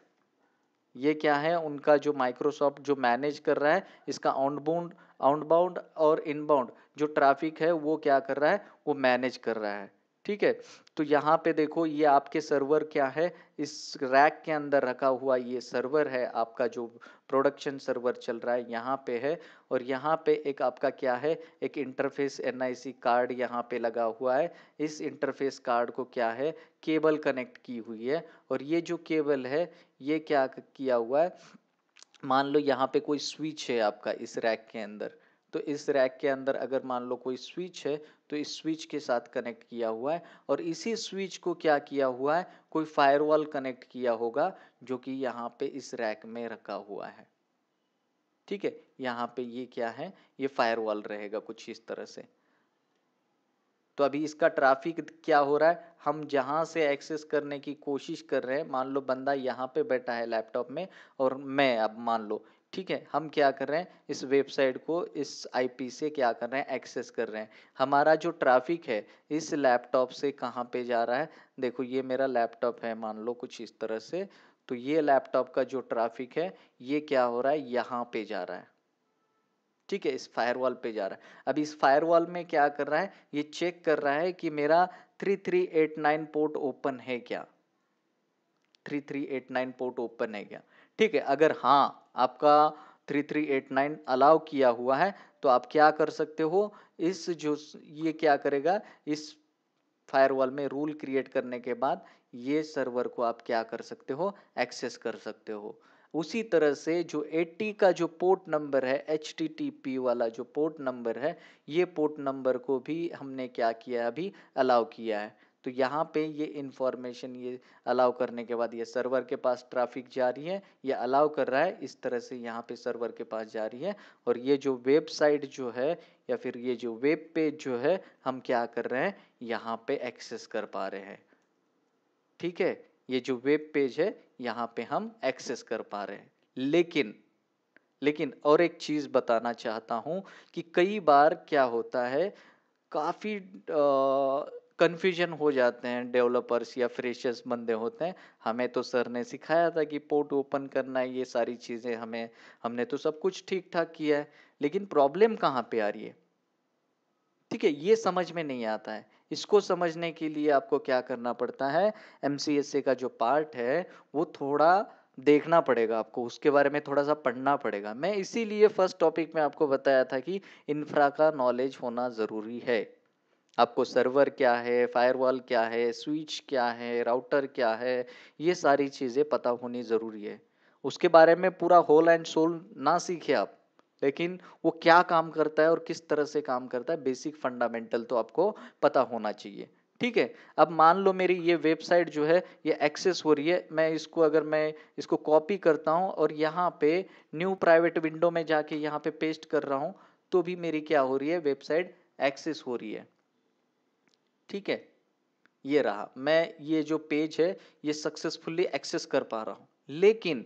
ये क्या है, उनका जो माइक्रोसॉफ्ट जो मैनेज कर रहा है इसका आउटबाउंड और इनबाउंड जो ट्रैफिक है वो क्या कर रहा है, वो मैनेज कर रहा है। ठीक है, तो यहाँ पे देखो ये आपके सर्वर क्या है, इस रैक के अंदर रखा हुआ ये सर्वर है, आपका जो प्रोडक्शन सर्वर चल रहा है यहाँ पे है। और यहाँ पे एक आपका क्या है, एक इंटरफेस NIC कार्ड यहाँ पे लगा हुआ है। इस इंटरफेस कार्ड को क्या है, केबल कनेक्ट की हुई है। और ये जो केबल है ये क्या किया हुआ है, मान लो यहाँ पे कोई स्विच है आपका इस रैक के अंदर, तो इस रैक के अंदर अगर मान लो कोई स्विच है तो इस स्विच के साथ कनेक्ट किया हुआ है। और इसी स्विच को क्या किया हुआ है, कोई फायरवॉल कनेक्ट किया होगा जो कि यहाँ पे इस रैक में रखा हुआ है। ठीक है, यहाँ पे ये क्या है, ये फायरवॉल रहेगा कुछ इस तरह से। तो अभी इसका ट्रैफिक क्या हो रहा है, हम जहां से एक्सेस करने की कोशिश कर रहे हैं, मान लो बंदा यहाँ पे बैठा है लैपटॉप में और मैं अब मान लो, ठीक है, हम क्या कर रहे हैं, इस वेबसाइट को इस IP से क्या कर रहे हैं, एक्सेस कर रहे हैं। हमारा जो ट्रैफिक है इस लैपटॉप से कहाँ पे जा रहा है, देखो ये मेरा लैपटॉप है मान लो कुछ इस तरह से, तो ये लैपटॉप का जो ट्रैफिक है ये क्या हो रहा है, यहाँ पे जा रहा है। ठीक है, इस फायरवॉल पे जा रहा है। अब इस फायरवॉल में क्या कर रहा है, ये चेक कर रहा है कि मेरा 3389 पोर्ट ओपन है क्या, 3389 पोर्ट ओपन है क्या। ठीक है, अगर हाँ आपका 3389 अलाउ किया हुआ है तो आप क्या कर सकते हो, इस जो ये क्या करेगा, इस फायरवॉल में रूल क्रिएट करने के बाद ये सर्वर को आप क्या कर सकते हो, एक्सेस कर सकते हो। उसी तरह से जो 80 का जो पोर्ट नंबर है, HTTP वाला जो पोर्ट नंबर है, ये पोर्ट नंबर को भी हमने क्या किया है, अभी अलाउ किया है। तो यहाँ पे ये इंफॉर्मेशन ये अलाउ करने के बाद ये सर्वर के पास ट्रैफिक जा रही है, ये अलाउ कर रहा है, इस तरह से यहाँ पे सर्वर के पास जा रही है। और ये जो वेबसाइट जो है या फिर ये जो वेब पेज जो है हम क्या कर रहे हैं, यहाँ पे एक्सेस कर पा रहे हैं। ठीक है, ये जो वेब पेज है यहाँ पे हम एक्सेस कर पा रहे हैं। लेकिन लेकिन और एक चीज बताना चाहता हूं कि कई बार क्या होता है, काफी कंफ्यूजन हो जाते हैं डेवलपर्स या फ्रेशर्स बंदे होते हैं। हमें तो सर ने सिखाया था कि पोर्ट ओपन करना है, ये सारी चीजें हमने तो सब कुछ ठीक ठाक किया है, लेकिन प्रॉब्लम कहाँ पे आ रही है? ठीक है, ये समझ में नहीं आता है। इसको समझने के लिए आपको क्या करना पड़ता है, एमसीएसए का जो पार्ट है वो थोड़ा देखना पड़ेगा, आपको उसके बारे में थोड़ा सा पढ़ना पड़ेगा। मैं इसीलिए फर्स्ट टॉपिक में आपको बताया था कि इंफ्रा का नॉलेज होना जरूरी है। आपको सर्वर क्या है, फायरवॉल क्या है, स्विच क्या है, राउटर क्या है, ये सारी चीजें पता होनी जरूरी है। उसके बारे में पूरा होल एंड सोल ना सीखे आप, लेकिन वो क्या काम करता है और किस तरह से काम करता है, बेसिक फंडामेंटल तो आपको पता होना चाहिए। ठीक है, अब मान लो मेरी ये वेबसाइट जो है ये एक्सेस हो रही है, अगर मैं इसको कॉपी करता हूं और यहाँ पे न्यू प्राइवेट विंडो में जाके यहाँ पे पेस्ट कर रहा हूं, तो भी मेरी क्या हो रही है, वेबसाइट एक्सेस हो रही है। ठीक है, ये रहा, मैं ये जो पेज है ये सक्सेसफुली एक्सेस कर पा रहा हूं। लेकिन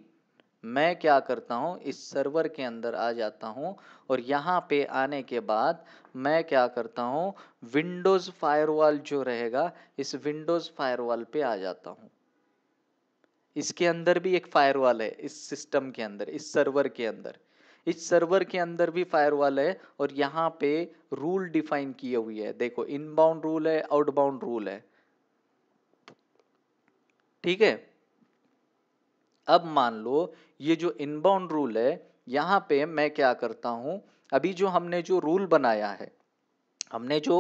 मैं क्या करता हूं, इस सर्वर के अंदर आ जाता हूं और यहां पे आने के बाद मैं क्या करता हूं, विंडोज फायरवॉल जो रहेगा, इस विंडोज फायरवॉल पे आ जाता हूं। इसके अंदर भी एक फायरवॉल है, इस सिस्टम के अंदर, इस सर्वर के अंदर भी फायरवॉल है और यहाँ पे रूल डिफाइन किए हुई है। देखो, इनबाउंड रूल है, आउटबाउंड रूल है। ठीक है, अब मान लो ये जो इनबाउंड रूल है, यहाँ पे मैं क्या करता हूं, अभी जो हमने जो रूल बनाया है, हमने जो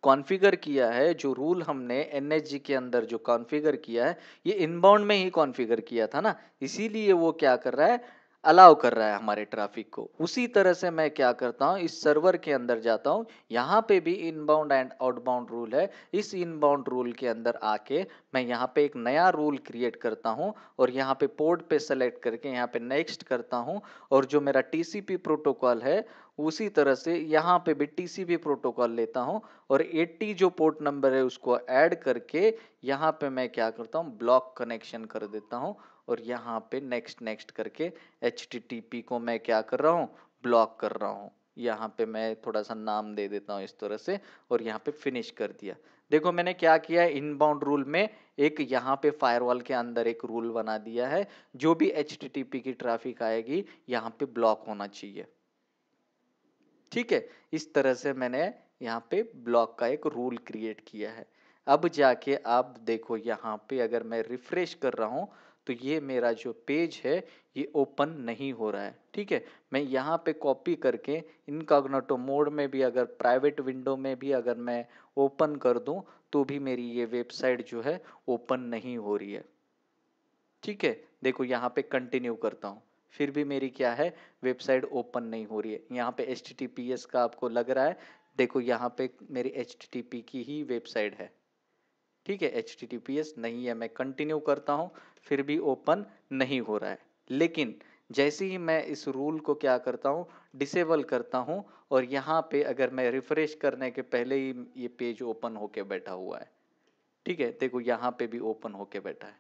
कॉन्फ़िगर किया है, जो रूल हमने एनएसजी के अंदर जो कॉन्फ़िगर किया है, ये इनबाउंड में ही कॉन्फ़िगर किया था ना, इसीलिए वो क्या कर रहा है, अलाउ कर रहा है हमारे ट्रैफिक को। उसी तरह से मैं क्या करता हूँ, इस सर्वर के अंदर जाता हूँ, यहाँ पे भी इनबाउंड एंड आउटबाउंड रूल है। इस इनबाउंड रूल के अंदर आके मैं यहाँ पे एक नया रूल क्रिएट करता हूँ और यहाँ पे पोर्ट पे सेलेक्ट करके यहाँ पे नेक्स्ट करता हूँ, और जो मेरा टीसीपी प्रोटोकॉल है उसी तरह से यहाँ पे भी टीसीपी प्रोटोकॉल लेता हूँ और 80 जो पोर्ट नंबर है उसको ऐड करके यहाँ पे मैं क्या करता हूँ, ब्लॉक कनेक्शन कर देता हूँ और यहाँ पे नेक्स्ट नेक्स्ट करके HTTP को मैं क्या कर रहा हूँ, ब्लॉक कर रहा हूँ। यहाँ पे मैं थोड़ा सा नाम दे देता हूँ इस तरह से और यहाँ पे फिनिश कर दिया। देखो मैंने क्या किया, इनबाउंड रूल में एक यहाँ पे फायरवॉल के अंदर एक रूल बना दिया है, जो भी HTTP की ट्रैफिक आएगी यहाँ पे ब्लॉक होना चाहिए। ठीक है, इस तरह से मैंने यहाँ पे ब्लॉक का एक रूल क्रिएट किया है। अब जाके आप देखो यहाँ पे अगर मैं रिफ्रेश कर रहा हूँ तो ये मेरा जो पेज है ये ओपन नहीं हो रहा है। ठीक है, मैं यहाँ पे कॉपी करके इनकॉग्निटो मोड में भी, अगर प्राइवेट विंडो में भी अगर मैं ओपन कर दूं तो भी मेरी ये वेबसाइट जो है ओपन नहीं हो रही है। ठीक है, देखो यहाँ पे कंटिन्यू करता हूँ, फिर भी मेरी क्या है, वेबसाइट ओपन नहीं हो रही है। यहाँ पे HTTPS का आपको लग रहा है, देखो यहाँ पे मेरी HTTP की ही वेबसाइट है। ठीक है, HTTPS नहीं है, मैं कंटिन्यू करता हूँ फिर भी ओपन नहीं हो रहा है। लेकिन जैसे ही मैं इस रूल को क्या करता हूँ, डिसेबल करता हूँ, और यहाँ पे अगर मैं रिफ्रेश करने के पहले ही ये पेज ओपन होके बैठा हुआ है। ठीक है, देखो यहाँ पे भी ओपन होके बैठा है।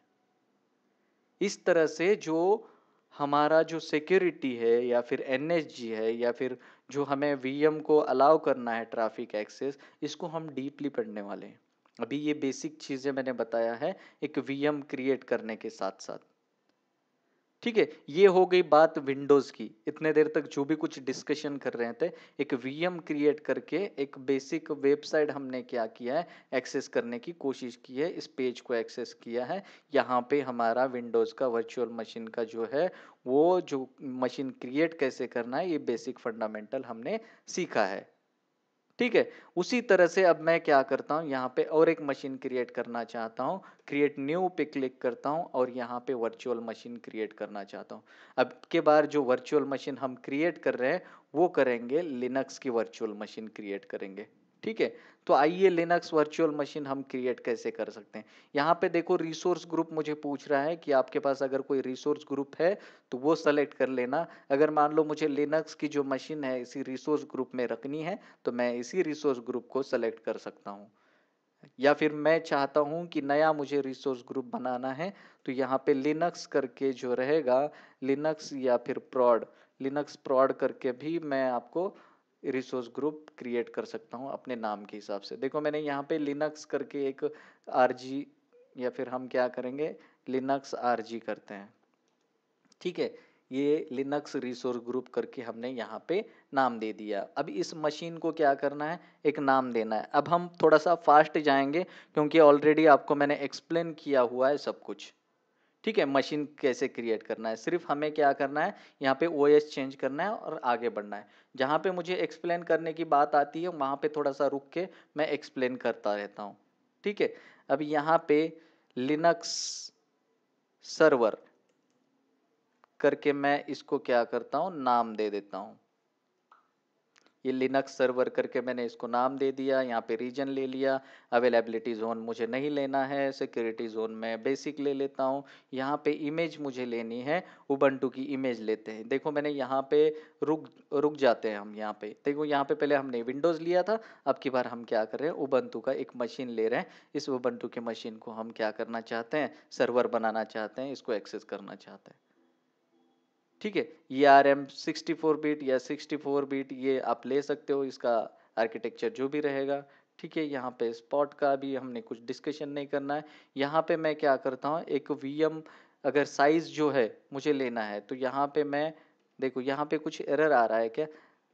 इस तरह से जो हमारा जो सिक्योरिटी है या फिर एनएसजी है या फिर जो हमें वीएम को अलाउ करना है ट्रैफिक एक्सेस, इसको हम डीपली पढ़ने वाले हैं। अभी ये बेसिक चीजें मैंने बताया है एक वीएम क्रिएट करने के साथ साथ। ठीक है, ये हो गई बात विंडोज की। इतने देर तक जो भी कुछ डिस्कशन कर रहे थे, एक वीएम क्रिएट करके एक बेसिक वेबसाइट हमने क्या किया है, एक्सेस करने की कोशिश की है, इस पेज को एक्सेस किया है। यहाँ पे हमारा विंडोज का वर्चुअल मशीन का जो है वो जो मशीन क्रिएट कैसे करना है, ये बेसिक फंडामेंटल हमने सीखा है। ठीक है, उसी तरह से अब मैं क्या करता हूँ, यहाँ पे और एक मशीन क्रिएट करना चाहता हूँ, क्रिएट न्यू पे क्लिक करता हूँ और यहाँ पे वर्चुअल मशीन क्रिएट करना चाहता हूँ। अब के बार जो वर्चुअल मशीन हम क्रिएट कर रहे हैं वो करेंगे लिनक्स की वर्चुअल मशीन क्रिएट करेंगे। ठीक है, तो आइए लिनक्स वर्चुअल मशीन हम क्रिएट कैसे कर सकते हैं। यहाँ पे देखो रिसोर्स ग्रुप मुझे पूछ रहा है कि आपके पास अगर कोई रिसोर्स ग्रुप है तो वो सेलेक्ट कर लेना। अगर मान लो मुझे लिनक्स की जो मशीन है इसी रिसोर्स ग्रुप में रखनी है तो मैं इसी रिसोर्स ग्रुप को सेलेक्ट कर सकता हूँ। या फिर मैं चाहता हूँ कि नया मुझे रिसोर्स ग्रुप बनाना है, तो यहाँ पे लिनक्स करके जो रहेगा, लिनक्स या फिर प्रॉड, लिनक्स प्रॉड करके भी मैं आपको रिसोर्स ग्रुप क्रिएट कर सकता हूँ अपने नाम के हिसाब से। देखो मैंने यहाँ पे लिनक्स करके एक आरजी, या फिर हम क्या करेंगे, लिनक्स आरजी करते हैं, ठीक है। ये लिनक्स रिसोर्स ग्रुप करके हमने यहाँ पे नाम दे दिया। अब इस मशीन को क्या करना है, एक नाम देना है। अब हम थोड़ा सा फास्ट जाएंगे क्योंकि ऑलरेडी आपको मैंने एक्सप्लेन किया हुआ है सब कुछ, ठीक है। मशीन कैसे क्रिएट करना है, सिर्फ हमें क्या करना है, यहाँ पे ओएस चेंज करना है और आगे बढ़ना है। जहाँ पे मुझे एक्सप्लेन करने की बात आती है वहाँ पे थोड़ा सा रुक के मैं एक्सप्लेन करता रहता हूँ, ठीक है। अब यहाँ पे लिनक्स सर्वर करके मैं इसको क्या करता हूँ, नाम दे देता हूँ। ये लिनक्स सर्वर करके मैंने इसको नाम दे दिया। यहाँ पे रीजन ले लिया, अवेलेबिलिटी जोन मुझे नहीं लेना है, सिक्योरिटी जोन में बेसिक ले लेता हूँ। यहाँ पे इमेज मुझे लेनी है, उबंटू की इमेज लेते हैं। देखो मैंने यहाँ पे रुक जाते हैं हम यहाँ पे। देखो यहाँ पे पहले हमने विंडोज लिया था, अब की बार हम क्या कर रहे हैं, उबंटू का एक मशीन ले रहे हैं। इस उबंटू के मशीन को हम क्या करना चाहते हैं, सर्वर बनाना चाहते हैं, इसको एक्सेस करना चाहते हैं, ठीक है। ये ARM 64 बिट या 64 बिट ये आप ले सकते हो, इसका आर्किटेक्चर जो भी रहेगा, ठीक है। यहाँ पे स्पॉट का भी हमने कुछ डिस्कशन नहीं करना है। यहाँ पे मैं क्या करता हूँ, एक VM अगर साइज जो है मुझे लेना है, तो यहाँ पे मैं, देखो यहाँ पे कुछ एरर आ रहा है क्या,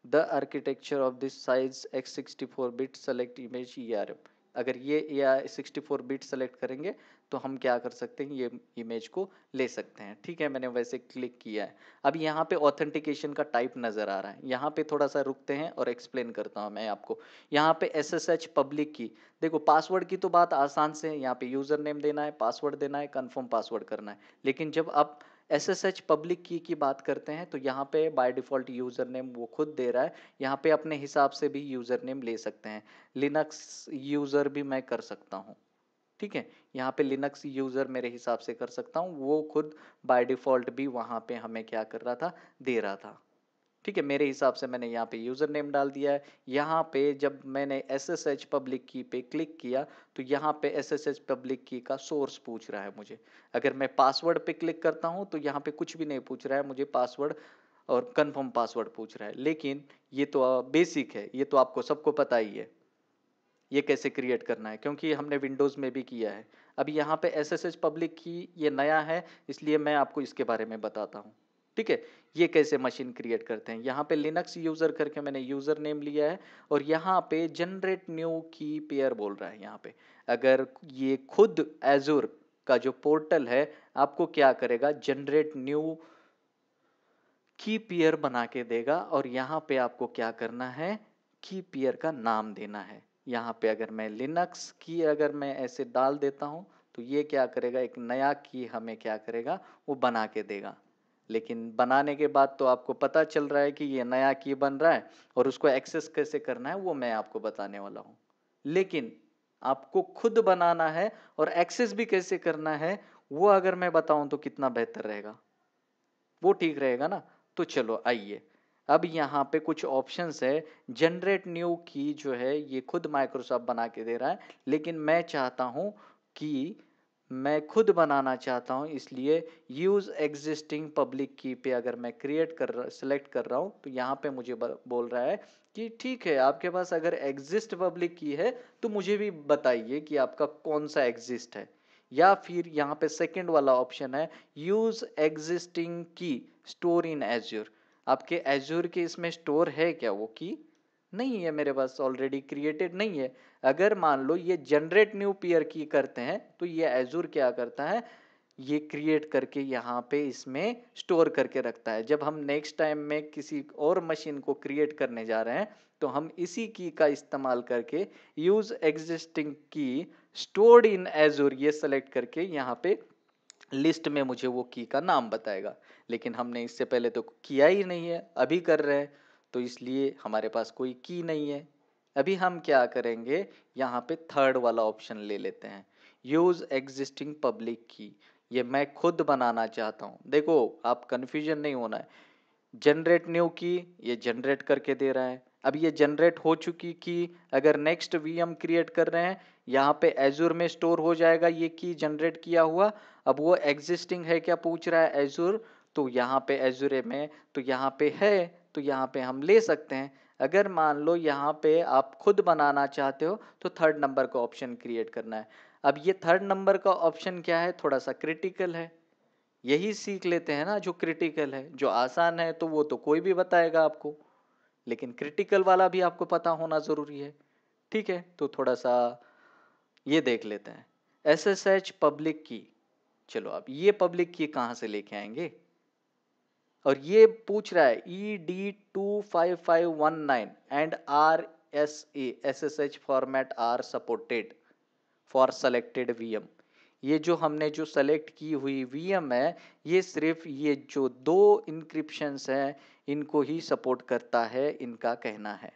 the architecture of this size x64 bit select image ERM। अगर ये या 64 बिट सेलेक्ट करेंगे तो हम क्या कर सकते हैं, ये इमेज को ले सकते हैं, ठीक है। मैंने वैसे क्लिक किया है। अब यहाँ पे ऑथेंटिकेशन का टाइप नजर आ रहा है, यहाँ पे थोड़ा सा रुकते हैं और एक्सप्लेन करता हूँ मैं आपको। यहाँ पे SSH पब्लिक की, देखो पासवर्ड की तो बात आसान से है, यहाँ पे यूजर नेम देना है, पासवर्ड देना है, कंफर्म पासवर्ड करना है। लेकिन जब आप SSH पब्लिक की बात करते हैं तो यहाँ पे बाय डिफॉल्ट यूजर नेम वो खुद दे रहा है। यहाँ पे अपने हिसाब से भी यूजर नेम ले सकते हैं। लिनक्स यूजर भी मैं कर सकता हूँ, ठीक है। यहाँ पे लिनक्स यूजर मेरे हिसाब से कर सकता हूँ, वो खुद बाय डिफॉल्ट भी वहाँ पे हमें क्या कर रहा था, दे रहा था, ठीक है। मेरे हिसाब से मैंने यहाँ पे यूजर नेम डाल दिया है। यहाँ पे जब मैंने SSH पब्लिक की पे क्लिक किया तो यहाँ पे SSH पब्लिक की का सोर्स पूछ रहा है मुझे। अगर मैं पासवर्ड पे क्लिक करता हूँ तो यहाँ पे कुछ भी नहीं पूछ रहा है मुझे, पासवर्ड और कंफर्म पासवर्ड पूछ रहा है। लेकिन ये तो बेसिक है, ये तो आपको सबको पता ही है ये कैसे क्रिएट करना है, क्योंकि हमने विंडोज में भी किया है। अब यहाँ पे SSH पब्लिक की ये नया है, इसलिए मैं आपको इसके बारे में बताता हूँ, ठीक है। ये कैसे मशीन क्रिएट करते हैं, यहाँ पे लिनक्स यूजर करके मैंने यूजर नेम लिया है और यहाँ पे जनरेट न्यू की पेयर बोल रहा है। यहाँ पे अगर ये खुद एजूर का जो पोर्टल है आपको क्या करेगा, जनरेट न्यू की पेयर बना के देगा और यहाँ पे आपको क्या करना है, की पेयर का नाम देना है। यहाँ पे अगर मैं लिनक्स की अगर मैं ऐसे डाल देता हूँ तो ये क्या करेगा, एक नया की हमें क्या करेगा, वो बना के देगा। लेकिन बनाने के बाद तो आपको पता चल रहा है कि ये नया की बन रहा है और उसको एक्सेस कैसे करना है वो मैं आपको बताने वाला हूँ। लेकिन आपको खुद बनाना है और एक्सेस भी कैसे करना है वो अगर मैं बताऊं तो कितना बेहतर रहेगा, वो ठीक रहेगा ना। तो चलो आइए, अब यहाँ पे कुछ ऑप्शंस है। जनरेट न्यू की जो है ये खुद माइक्रोसॉफ्ट बना के दे रहा है, लेकिन मैं चाहता हूँ कि मैं खुद बनाना चाहता हूँ, इसलिए यूज एग्जिस्टिंग पब्लिक की पे अगर मैं क्रिएट कर सेलेक्ट कर रहा हूँ तो यहाँ पे मुझे बोल रहा है कि ठीक है, आपके पास अगर एग्जिस्ट पब्लिक की है तो मुझे भी बताइए कि आपका कौन सा एग्जिस्ट है। या फिर यहाँ पे सेकंड वाला ऑप्शन है, यूज एग्जिस्टिंग की स्टोर इन एज्योर। आपके एज्योर के इसमें स्टोर है क्या वो की, नहीं है मेरे पास, ऑलरेडी क्रिएटेड नहीं है। अगर मान लो ये जनरेट न्यू पेयर की करते हैं तो ये एज्योर क्या करता है, ये क्रिएट करके यहाँ पे इसमें स्टोर करके रखता है। जब हम नेक्स्ट टाइम में किसी और मशीन को क्रिएट करने जा रहे हैं तो हम इसी की का इस्तेमाल करके यूज एग्जिस्टिंग की स्टोर्ड इन एज्योर ये सेलेक्ट करके यहाँ पे लिस्ट में मुझे वो की का नाम बताएगा। लेकिन हमने इससे पहले तो किया ही नहीं है, अभी कर रहे हैं, तो इसलिए हमारे पास कोई की नहीं है। अभी हम क्या करेंगे, यहाँ पे थर्ड वाला ऑप्शन ले लेते हैं, यूज एग्जिस्टिंग पब्लिक की। ये मैं खुद बनाना चाहता हूँ। देखो आप कंफ्यूजन नहीं होना है, जनरेट न्यू की ये जनरेट करके दे रहा है, अब ये जनरेट हो चुकी की, अगर नेक्स्ट वीएम क्रिएट कर रहे हैं, यहाँ पे एजूर में स्टोर हो जाएगा ये की जनरेट किया हुआ। अब वो एग्जिस्टिंग है क्या पूछ रहा है एजूर, तो यहाँ पे एजूर में तो यहाँ पे है, तो यहाँ पे हम ले सकते हैं। अगर मान लो यहाँ पे आप खुद बनाना चाहते हो तो थर्ड नंबर का ऑप्शन क्रिएट करना है। अब ये थर्ड नंबर का ऑप्शन क्या है, थोड़ा सा क्रिटिकल है, यही सीख लेते हैं ना जो क्रिटिकल है। जो आसान है तो वो तो कोई भी बताएगा आपको, लेकिन क्रिटिकल वाला भी आपको पता होना जरूरी है। ठीक है, तो थोड़ा सा ये देख लेते हैं SSH पब्लिक की। चलो अब ये पब्लिक की कहां से लेके आएंगे, और ये पूछ रहा है ED25519 and RSA SSH format are supported for selected VM. ये जो हमने जो सेलेक्ट की हुई वीएम है, ये सिर्फ ये जो दो इंक्रिप्शंस हैं इनको ही सपोर्ट करता है, इनका कहना है।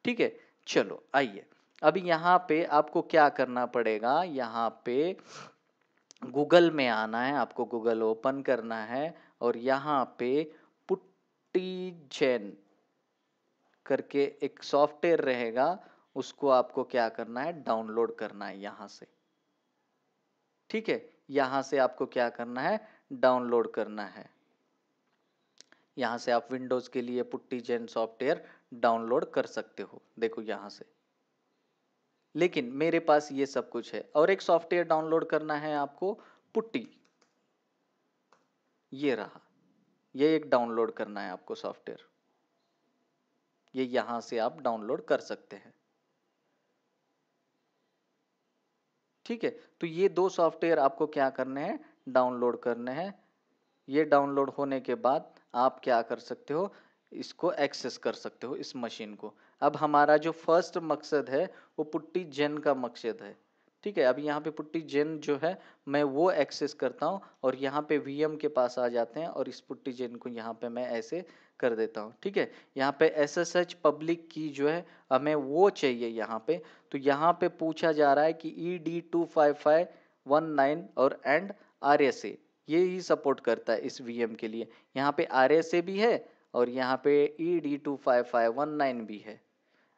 ठीक है, चलो आइए अब यहाँ पे आपको क्या करना पड़ेगा, यहाँ पे गूगल में आना है, आपको गूगल ओपन करना है और यहाँ पे पुट्टीजेन करके एक सॉफ्टवेयर रहेगा, उसको आपको क्या करना है, डाउनलोड करना है यहाँ से। ठीक है, यहाँ से आपको क्या करना है, डाउनलोड करना है। यहाँ से आप विंडोज के लिए पुट्टीजेन सॉफ्टवेयर डाउनलोड कर सकते हो, देखो यहाँ से। लेकिन मेरे पास ये सब कुछ है। और एक सॉफ्टवेयर डाउनलोड करना है आपको, पुट्टी, ये रहा, ये एक डाउनलोड करना है आपको सॉफ्टवेयर, ये यहां से आप डाउनलोड कर सकते हैं। ठीक है, तो ये दो सॉफ्टवेयर आपको क्या करने हैं, डाउनलोड करने हैं। ये डाउनलोड होने के बाद आप क्या कर सकते हो, इसको एक्सेस कर सकते हो इस मशीन को। अब हमारा जो फर्स्ट मकसद है वो पुट्टी जेन का मकसद है। ठीक है, अब यहाँ पे पुट्टी जेन जो है मैं वो एक्सेस करता हूँ और यहाँ पे वीएम के पास आ जाते हैं और इस पुट्टी जेन को यहाँ पे मैं ऐसे कर देता हूँ। ठीक है, यहाँ पे SSH पब्लिक की जो है हमें वो चाहिए यहाँ पे। तो यहाँ पे पूछा जा रहा है कि ED25519 और एंड RSA ये ही सपोर्ट करता है इस वीएम के लिए। यहाँ पे RSA भी है और यहाँ पे ED25519 भी है।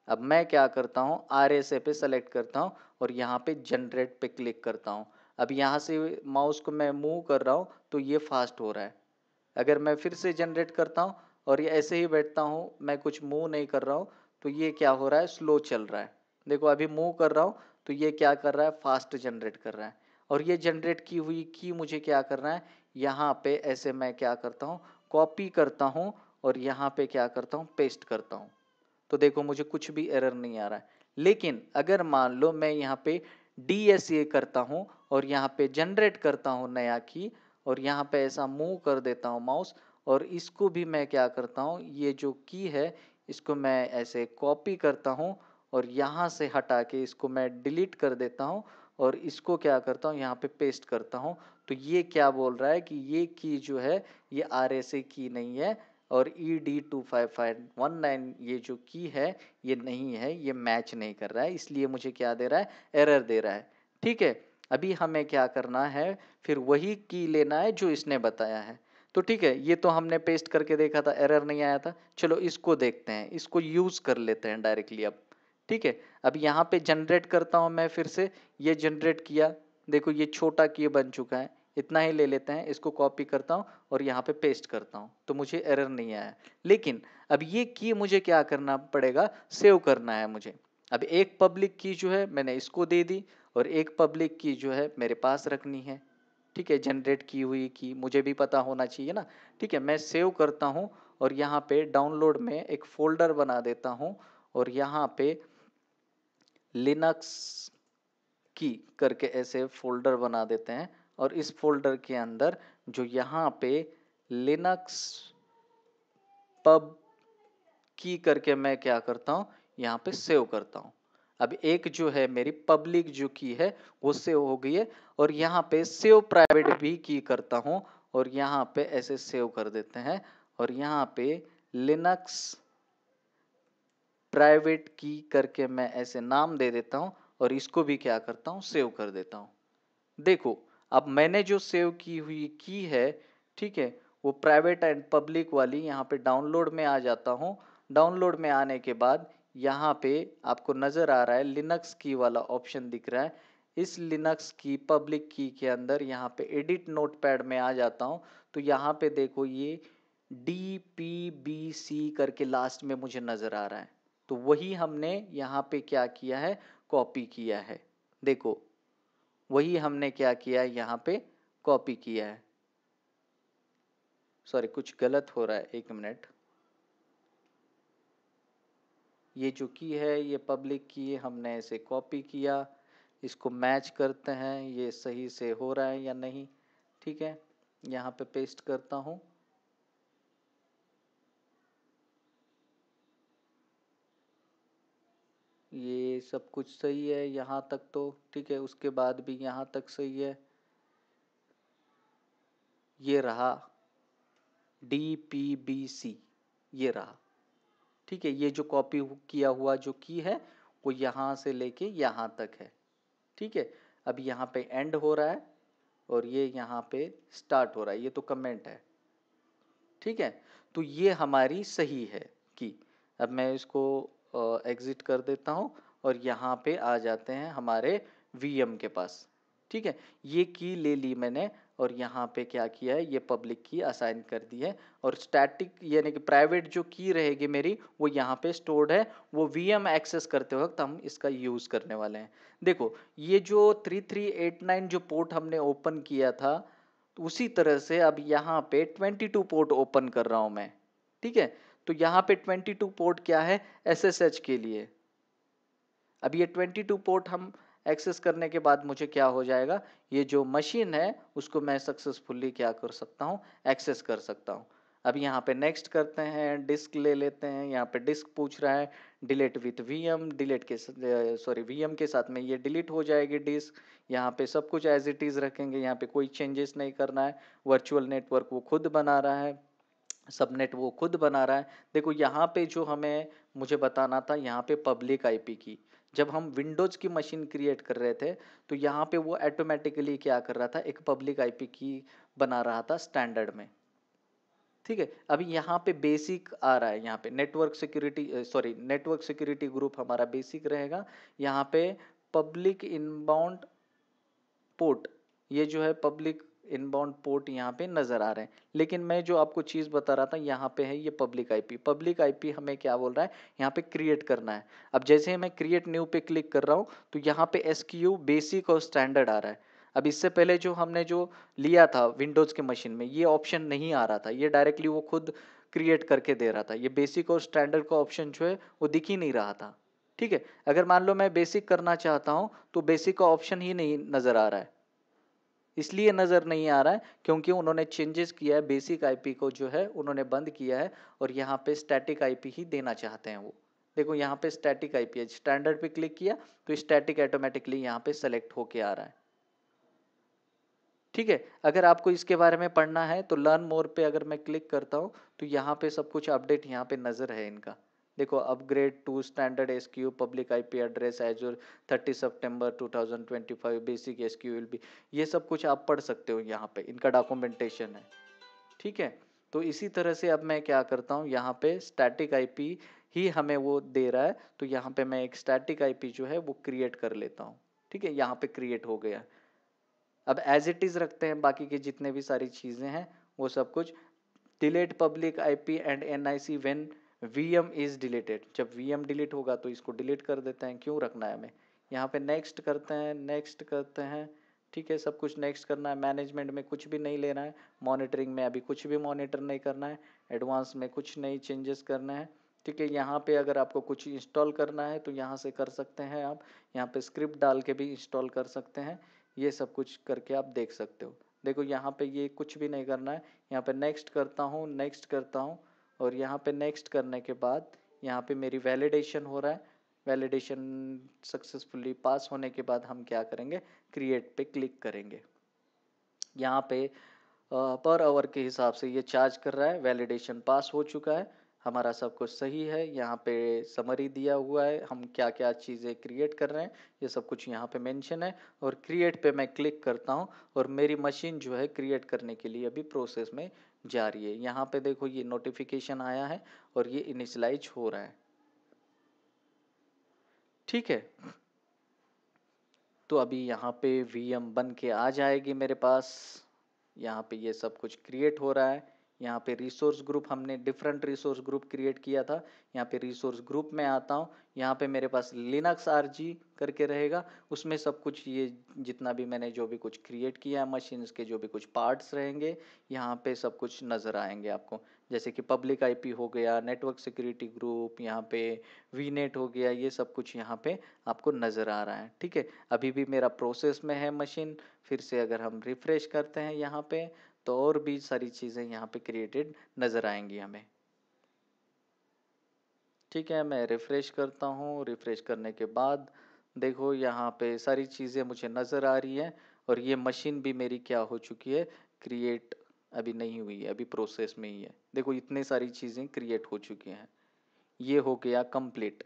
अब मैं क्या करता हूँ, RSA पे सेलेक्ट करता हूँ और यहाँ पे जनरेट पे क्लिक करता हूँ। अब यहाँ से माउस को मैं मूव कर रहा हूँ तो ये फास्ट हो रहा है। अगर मैं फिर से जनरेट करता हूँ और ये ऐसे ही बैठता हूँ, मैं कुछ मूव नहीं कर रहा हूँ, तो ये क्या हो रहा है, स्लो चल रहा है। देखो अभी मूव कर रहा हूँ तो ये क्या कर रहा है, फास्ट जनरेट कर रहा है। और ये जनरेट की हुई की मुझे क्या करना है, यहाँ पे ऐसे मैं क्या करता हूँ, कॉपी करता हूँ और यहाँ पे क्या करता हूँ, पेस्ट करता हूँ। तो देखो मुझे कुछ भी एरर नहीं आ रहा है। लेकिन अगर मान लो मैं यहाँ पे DSA करता हूँ और यहाँ पे जनरेट करता हूँ नया की और यहाँ पे ऐसा मूव कर देता हूँ माउस और इसको भी मैं क्या करता हूँ, ये जो की है इसको मैं ऐसे कॉपी करता हूँ और यहाँ से हटा के इसको मैं डिलीट कर देता हूँ और इसको क्या करता हूँ, यहाँ पे पेस्ट करता हूँ। तो ये क्या बोल रहा है कि ये की जो है ये RSA की नहीं है और ED25519 ये जो की है ये नहीं है, ये मैच नहीं कर रहा है, इसलिए मुझे क्या दे रहा है, एरर दे रहा है। ठीक है, अभी हमें क्या करना है, फिर वही की लेना है जो इसने बताया है। तो ठीक है, ये तो हमने पेस्ट करके देखा था, एरर नहीं आया था। चलो इसको देखते हैं, इसको यूज कर लेते हैं डायरेक्टली अब। ठीक है, अब यहाँ पे जनरेट करता हूँ मैं फिर से, ये जनरेट किया, देखो ये छोटा की बन चुका है, इतना ही ले लेते हैं, इसको कॉपी करता हूँ और यहाँ पे पेस्ट करता हूँ, तो मुझे एरर नहीं आया। लेकिन अब ये की मुझे क्या करना पड़ेगा, सेव करना है मुझे। अब एक पब्लिक की जो है मैंने इसको दे दी और एक पब्लिक की जो है मेरे पास रखनी है। ठीक है, जनरेट की हुई की मुझे भी पता होना चाहिए ना। ठीक है, मैं सेव करता हूँ और यहाँ पे डाउनलोड में एक फोल्डर बना देता हूँ और यहाँ पे लिनक्स की करके ऐसे फोल्डर बना देते हैं और इस फोल्डर के अंदर जो यहाँ पे लिनक्स पब की करके मैं क्या करता हूँ, यहाँ पे सेव करता हूँ। अब एक जो है मेरी पब्लिक जो की है वो सेव हो गई है और यहाँ पे सेव प्राइवेट भी की करता हूँ और यहाँ पे ऐसे सेव कर देते हैं और यहाँ पे लिनक्स प्राइवेट की करके मैं ऐसे नाम दे देता हूँ और इसको भी क्या करता हूँ, सेव कर देता हूँ। देखो अब मैंने जो सेव की हुई की है, ठीक है, वो प्राइवेट एंड पब्लिक वाली यहाँ पे डाउनलोड में आ जाता हूँ। डाउनलोड में आने के बाद यहाँ पे आपको नज़र आ रहा है लिनक्स की वाला ऑप्शन दिख रहा है। इस लिनक्स की पब्लिक की के अंदर यहाँ पे एडिट नोटपैड में आ जाता हूँ, तो यहाँ पे देखो ये DPBC करके लास्ट में मुझे नज़र आ रहा है, तो वही हमने यहाँ पे क्या किया है, कॉपी किया है। देखो वही हमने क्या किया है, यहाँ पे कॉपी किया है। सॉरी कुछ गलत हो रहा है, एक मिनट। ये जो की है ये पब्लिक की, हमने इसे कॉपी किया, इसको मैच करते हैं ये सही से हो रहा है या नहीं। ठीक है, यहाँ पे पेस्ट करता हूँ। ये सब कुछ सही है यहाँ तक तो ठीक है, उसके बाद भी यहाँ तक सही है। ये रहा DPBC, ये रहा। ठीक है, ये जो कॉपी किया हुआ जो की है वो यहाँ से लेके यहाँ तक है। ठीक है, अब यहाँ पे एंड हो रहा है और ये यहाँ पे स्टार्ट हो रहा है, ये तो कमेंट है। ठीक है, तो ये हमारी सही है की। अब मैं इसको एग्जिट कर देता हूँ और यहाँ पे आ जाते हैं हमारे VM के पास। ठीक है, ये की ले ली मैंने और यहाँ पे क्या किया है, ये पब्लिक की असाइन कर दी है और स्टैटिक यानी कि प्राइवेट जो की रहेगी मेरी वो यहाँ पे स्टोर्ड है, वो VM एक्सेस करते वक्त हम इसका यूज़ करने वाले हैं। देखो ये जो 3389 जो पोर्ट हमने ओपन किया था, तो उसी तरह से अब यहाँ पे 22 पोर्ट ओपन कर रहा हूँ मैं। ठीक है, तो यहाँ पे 22 पोर्ट क्या है, SSH के लिए। अब ये 22 पोर्ट हम एक्सेस करने के बाद मुझे क्या हो जाएगा, ये जो मशीन है उसको मैं सक्सेसफुली क्या कर सकता हूँ, एक्सेस कर सकता हूँ। अब यहाँ पे नेक्स्ट करते हैं, डिस्क ले लेते हैं। यहाँ पे डिस्क पूछ रहा है डिलीट विथ VM, डिलीट के सॉरी VM के साथ में ये डिलीट हो जाएगी डिस्क। यहाँ पे सब कुछ एज इट इज़ रखेंगे, यहाँ पे कोई चेंजेस नहीं करना है। वर्चुअल नेटवर्क वो खुद बना रहा है, सबनेट वो खुद बना रहा है। देखो यहाँ पे जो हमें मुझे बताना था, यहाँ पे पब्लिक IP की जब हम विंडोज की मशीन क्रिएट कर रहे थे तो यहाँ पे वो ऑटोमेटिकली क्या कर रहा था, एक पब्लिक IP की बना रहा था स्टैंडर्ड में। ठीक है, अभी यहाँ पे बेसिक आ रहा है, यहाँ पे network security sorry network security group हमारा बेसिक रहेगा। यहाँ पे पब्लिक इनबाउंड पोर्ट, ये जो है पब्लिक इनबाउंड पोर्ट यहाँ पे नजर आ रहे हैं, लेकिन मैं जो आपको चीज बता रहा था यहाँ पे है ये पब्लिक IP। पब्लिक IP हमें क्या बोल रहा है, यहाँ पे क्रिएट करना है। अब जैसे ही मैं क्रिएट न्यू पे क्लिक कर रहा हूँ तो यहाँ पे SQ बेसिक और स्टैंडर्ड आ रहा है। अब इससे पहले जो हमने जो लिया था विंडोज के मशीन में ये ऑप्शन नहीं आ रहा था, ये डायरेक्टली वो खुद क्रिएट करके दे रहा था। ये बेसिक और स्टैंडर्ड का ऑप्शन जो है वो दिख ही नहीं रहा था। ठीक है, अगर मान लो मैं बेसिक करना चाहता हूँ तो बेसिक का ऑप्शन ही नहीं नजर आ रहा है। इसलिए नज़र नहीं आ रहा है क्योंकि उन्होंने चेंजेस किया है, बेसिक IP को जो है उन्होंने बंद किया है और यहाँ पे स्टैटिक IP ही देना चाहते हैं वो। देखो यहाँ पे स्टैटिक IP है, स्टैंडर्ड पे क्लिक किया तो स्टैटिक ऑटोमेटिकली यहाँ पे सेलेक्ट होके आ रहा है। ठीक है, अगर आपको इसके बारे में पढ़ना है तो लर्न मोर पे अगर मैं क्लिक करता हूँ तो यहाँ पे सब कुछ अपडेट यहाँ पे नज़र है इनका। देखो upgrade to standard SQ public IP address Azure 30 सितंबर 2025 बेसिक SQL भी, ये सब कुछ आप पढ़ सकते हो, यहाँ पे इनका डॉक्यूमेंटेशन है। ठीक है, तो इसी तरह से अब मैं क्या करता हूँ, यहाँ पे स्टैटिक IP ही हमें वो दे रहा है तो यहाँ पे मैं एक स्टैटिक IP जो है वो क्रिएट कर लेता हूँ। ठीक है, यहाँ पे क्रिएट हो गया। अब एज इट इज़ रखते हैं, बाकी की जितने भी सारी चीज़ें हैं वो सब कुछ। Delete public IP and NIC when VM is deleted, जब VM डिलीट होगा तो इसको डिलीट कर देते हैं, क्यों रखना है हमें। यहाँ पे नेक्स्ट करते हैं, नेक्स्ट करते हैं। ठीक है, सब कुछ नेक्स्ट करना है। मैनेजमेंट में कुछ भी नहीं लेना है, मॉनिटरिंग में अभी कुछ भी मॉनिटर नहीं करना है, एडवांस में कुछ नहीं चेंजेस करना है। ठीक है, यहाँ पे अगर आपको कुछ इंस्टॉल करना है तो यहाँ से कर सकते हैं आप, यहाँ पे स्क्रिप्ट डाल के भी इंस्टॉल कर सकते हैं। ये सब कुछ करके आप देख सकते हो। देखो यहाँ पे ये कुछ भी नहीं करना है, यहाँ पे नेक्स्ट करता हूँ, नेक्स्ट करता हूँ और यहाँ पे नेक्स्ट करने के बाद यहाँ पे मेरी वैलिडेशन हो रहा है। वैलिडेशन सक्सेसफुली पास होने के बाद हम क्या करेंगे, क्रिएट पे क्लिक करेंगे। यहाँ पे पर आवर के हिसाब से ये चार्ज कर रहा है। वैलिडेशन पास हो चुका है, हमारा सब कुछ सही है। यहाँ पे समरी दिया हुआ है, हम क्या क्या चीज़ें क्रिएट कर रहे हैं ये सब कुछ यहाँ पे मेंशन है। और क्रिएट पे मैं क्लिक करता हूँ और मेरी मशीन जो है क्रिएट करने के लिए अभी प्रोसेस में जा रही है। यहाँ पे देखो ये नोटिफिकेशन आया है और ये इनिशियलाइज हो रहा है, ठीक है। तो अभी यहाँ पे VM बन के आ जाएगी मेरे पास। यहाँ पे ये सब कुछ क्रिएट हो रहा है। यहाँ पे रिसोर्स ग्रुप हमने डिफरेंट रिसोर्स ग्रुप क्रिएट किया था। यहाँ पे रिसोर्स ग्रुप में आता हूँ, यहाँ पे मेरे पास लिनक्स RG करके रहेगा। उसमें सब कुछ ये जितना भी मैंने जो भी कुछ क्रिएट किया है, मशीन्स के जो भी कुछ पार्ट्स रहेंगे, यहाँ पे सब कुछ नज़र आएंगे आपको। जैसे कि पब्लिक IP हो गया, नेटवर्क सिक्योरिटी ग्रुप, यहाँ पे VNet हो गया, ये सब कुछ यहाँ पे आपको नज़र आ रहा है, ठीक है। अभी भी मेरा प्रोसेस में है मशीन। फिर से अगर हम रिफ्रेश करते हैं यहाँ पे, तो और भी सारी चीज़ें यहाँ पे क्रिएटेड नज़र आएंगी हमें, ठीक है। मैं रिफ्रेश करता हूँ। रिफ्रेश करने के बाद देखो यहाँ पे सारी चीज़ें मुझे नज़र आ रही है और ये मशीन भी मेरी क्या हो चुकी है, क्रिएट अभी नहीं हुई है, अभी प्रोसेस में ही है। देखो इतनी सारी चीज़ें क्रिएट हो चुकी हैं। ये हो गया कंप्लीट।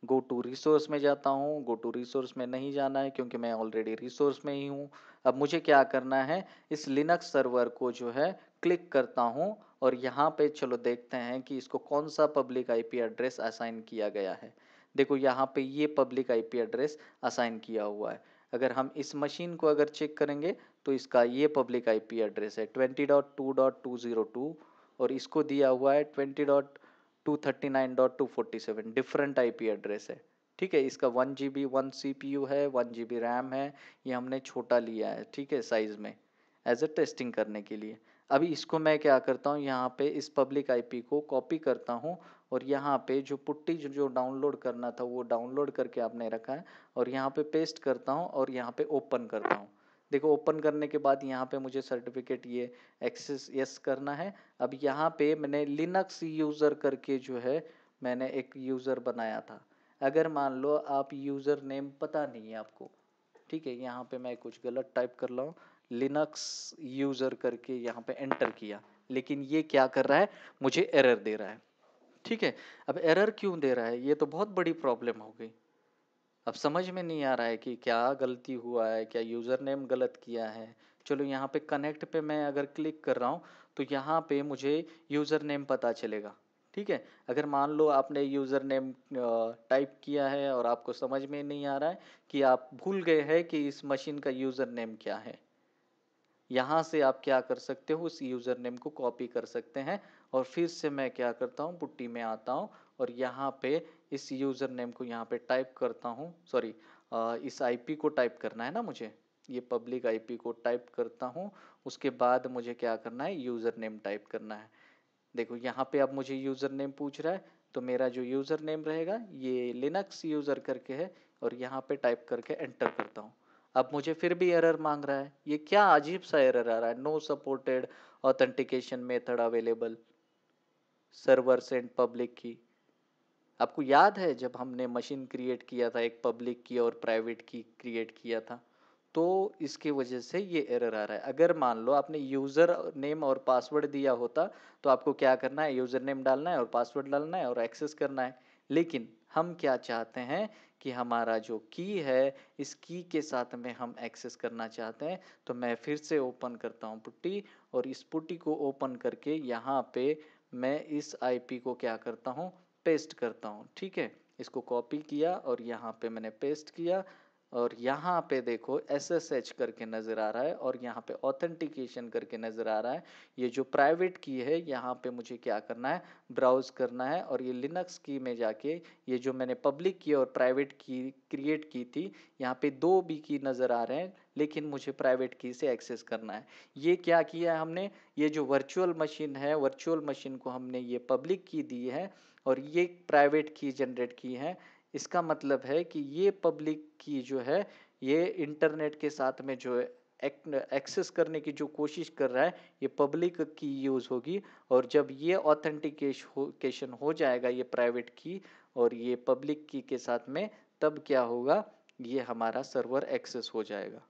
गो टू रिसोर्स में जाता हूँ। गो टू रिसोर्स में नहीं जाना है क्योंकि मैं ऑलरेडी रिसोर्स में ही हूँ। अब मुझे क्या करना है, इस लिनक्स सर्वर को जो है क्लिक करता हूँ और यहाँ पे चलो देखते हैं कि इसको कौन सा पब्लिक IP एड्रेस असाइन किया गया है। देखो यहाँ पे ये पब्लिक IP एड्रेस असाइन किया हुआ है। अगर हम इस मशीन को अगर चेक करेंगे तो इसका ये पब्लिक IP एड्रेस है 20.2.202 और इसको दिया हुआ है 20.239.247। डिफरेंट IP एड्रेस है, ठीक है। इसका 1 GB 1 CPU है, 1 GB रैम है। ये हमने छोटा लिया है, ठीक है, साइज में एज अ टेस्टिंग करने के लिए। अभी इसको मैं क्या करता हूँ, यहाँ पे इस पब्लिक IP को कॉपी करता हूँ और यहाँ पे जो पुट्टी जो डाउनलोड करना था वो डाउनलोड करके आपने रखा है और यहाँ पे पेस्ट करता हूँ और यहाँ पे ओपन करता हूँ। देखो ओपन करने के बाद यहाँ पे मुझे सर्टिफिकेट ये एक्सेस यस करना है। अब यहाँ पे मैंने लिनक्स यूज़र करके जो है मैंने एक यूज़र बनाया था। अगर मान लो आप यूज़र नेम पता नहीं है आपको, ठीक है, यहाँ पे मैं कुछ गलत टाइप कर रहा हूँ, लिनक्स यूज़र करके यहाँ पे एंटर किया, लेकिन ये क्या कर रहा है, मुझे एरर दे रहा है, ठीक है। अब एरर क्यों दे रहा है, ये तो बहुत बड़ी प्रॉब्लम हो गई। अब समझ में नहीं आ रहा है कि क्या गलती हुआ है, क्या यूज़र नेम गलत किया है। चलो यहाँ पे कनेक्ट पे मैं अगर क्लिक कर रहा हूँ तो यहाँ पे मुझे यूज़र नेम पता चलेगा, ठीक है। अगर मान लो आपने यूज़र नेम टाइप किया है और आपको समझ में नहीं आ रहा है कि आप भूल गए हैं कि इस मशीन का यूज़र नेम क्या है, यहाँ से आप क्या कर सकते हो, उस यूज़र नेम को कॉपी कर सकते हैं और फिर से मैं क्या करता हूँ, पुट्टी में आता हूँ और यहाँ पे इस यूज़र नेम को यहाँ पे टाइप करता हूँ। सॉरी, इस IP को टाइप करना है ना मुझे, ये पब्लिक IP को टाइप करता हूँ। उसके बाद मुझे क्या करना है, यूज़र नेम टाइप करना है। देखो यहाँ पे अब मुझे यूज़र नेम पूछ रहा है, तो मेरा जो यूज़र नेम रहेगा ये लिनक्स यूज़र करके है और यहाँ पे टाइप करके एंटर करता हूँ। अब मुझे फिर भी एरर मांग रहा है, ये क्या अजीब सा एरर आ रहा है, no supported authentication method available, server send public key. आपको याद है जब हमने मशीन क्रिएट किया था, एक पब्लिक की और प्राइवेट की क्रिएट किया था, तो इसकी वजह से ये एरर आ रहा है। अगर मान लो आपने यूज़र नेम और पासवर्ड दिया होता तो आपको क्या करना है, यूज़र नेम डालना है और पासवर्ड डालना है और एक्सेस करना है। लेकिन हम क्या चाहते हैं कि हमारा जो की है, इस की के साथ में हम एक्सेस करना चाहते हैं। तो मैं फिर से ओपन करता हूँ पुट्टी और इस पुट्टी को ओपन करके यहाँ पे मैं इस IP को क्या करता हूँ, पेस्ट करता हूँ, ठीक है। इसको कॉपी किया और यहाँ पे मैंने पेस्ट किया और यहाँ पे देखो SSH करके नज़र आ रहा है और यहाँ पे ऑथेंटिकेशन करके नज़र आ रहा है। ये जो प्राइवेट की है यहाँ पे मुझे क्या करना है, ब्राउज करना है और ये लिनक्स की में जाके ये जो मैंने पब्लिक की और प्राइवेट की क्रिएट की थी, यहाँ पे 2 भी की नज़र आ रहे हैं, लेकिन मुझे प्राइवेट की से एक्सेस करना है। ये क्या किया है हमने, ये जो वर्चुअल मशीन है, वर्चुअल मशीन को हमने ये पब्लिक की दी है और ये प्राइवेट की जनरेट की है। इसका मतलब है कि ये पब्लिक की जो है ये इंटरनेट के साथ में जो है एक्सेस करने की जो कोशिश कर रहा है, ये पब्लिक की यूज़ होगी और जब ये ऑथेंटिकेशन हो जाएगा ये प्राइवेट की और ये पब्लिक की के साथ में, तब क्या होगा, ये हमारा सर्वर एक्सेस हो जाएगा,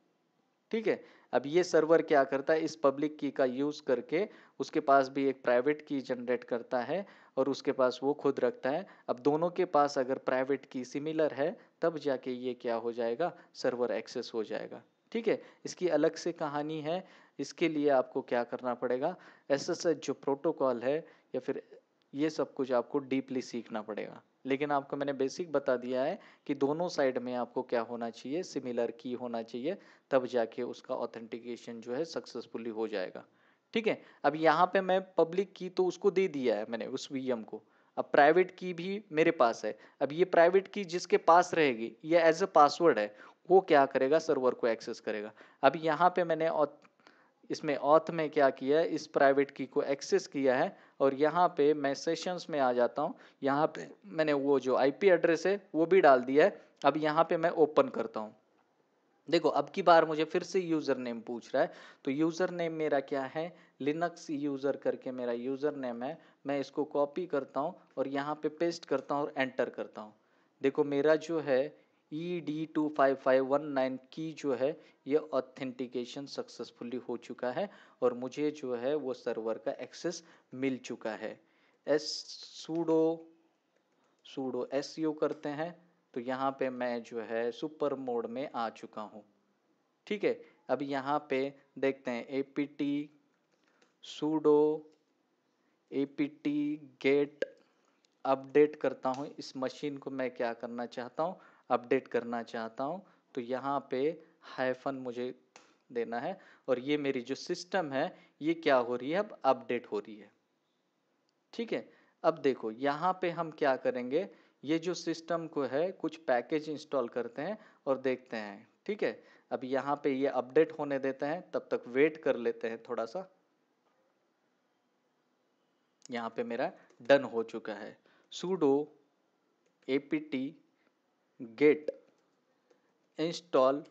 ठीक है। अब ये सर्वर क्या करता है, इस पब्लिक की का यूज़ करके उसके पास भी एक प्राइवेट की जनरेट करता है और उसके पास वो खुद रखता है। अब दोनों के पास अगर प्राइवेट की सिमिलर है तब जाके ये क्या हो जाएगा, सर्वर एक्सेस हो जाएगा, ठीक है, इसकी अलग से कहानी है। इसके लिए आपको क्या करना पड़ेगा, एसएसएच जो प्रोटोकॉल है या फिर ये सब कुछ आपको डीपली सीखना पड़ेगा। लेकिन आपको मैंने बेसिक बता दिया है कि दोनों साइड में आपको क्या होना चाहिए, सिमिलर की होना चाहिए, तब जाके उसका ऑथेंटिकेशन जो है सक्सेसफुली हो जाएगा। ठीक है, अब यहाँ पे मैं पब्लिक की तो उसको दे दिया है मैंने उस वीएम को, अब प्राइवेट की भी मेरे पास है। अब ये प्राइवेट की जिसके पास रहेगी ये एज अ पासवर्ड है, वो क्या करेगा, सर्वर को एक्सेस करेगा। अब यहाँ पे मैंने इसमें ऑथ में क्या किया है, इस प्राइवेट की को एक्सेस किया है और यहाँ पे मैं सेशंस में आ जाता हूँ। यहाँ पे मैंने वो जो आईपी एड्रेस है वो भी डाल दिया है। अब यहाँ पे मैं ओपन करता हूँ। देखो अब की बार मुझे फिर से यूज़र नेम पूछ रहा है, तो यूज़र नेम मेरा क्या है, लिनक्स यूज़र करके मेरा यूज़र नेम है। मैं इसको कॉपी करता हूँ और यहाँ पे पेस्ट करता हूँ और एंटर करता हूँ। देखो मेरा जो है ED25519 की जो है ये ऑथेंटिकेशन सक्सेसफुली हो चुका है और मुझे जो है वो सर्वर का एक्सेस मिल चुका है। एस सूडो सूडो एसयू करते हैं तो यहाँ पे मैं जो है सुपर मोड में आ चुका हूँ। ठीक है, अब यहाँ पे देखते हैं APT pseudo APT gate update करता हूँ। इस मशीन को मैं क्या करना चाहता हूँ, अपडेट करना चाहता हूँ। तो यहाँ पे हाइफन मुझे देना है और ये मेरी जो सिस्टम है ये क्या हो रही है, अब अपडेट हो रही है। ठीक है, अब देखो यहाँ पे हम क्या करेंगे, ये जो सिस्टम को है कुछ पैकेज इंस्टॉल करते हैं और देखते हैं। ठीक है, अब यहाँ पे ये अपडेट होने देते हैं, तब तक वेट कर लेते हैं थोड़ा सा। यहाँ पे मेरा डन हो चुका है। sudo apt get install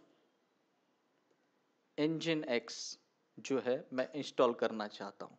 nginx जो है मैं इंस्टॉल करना चाहता हूँ।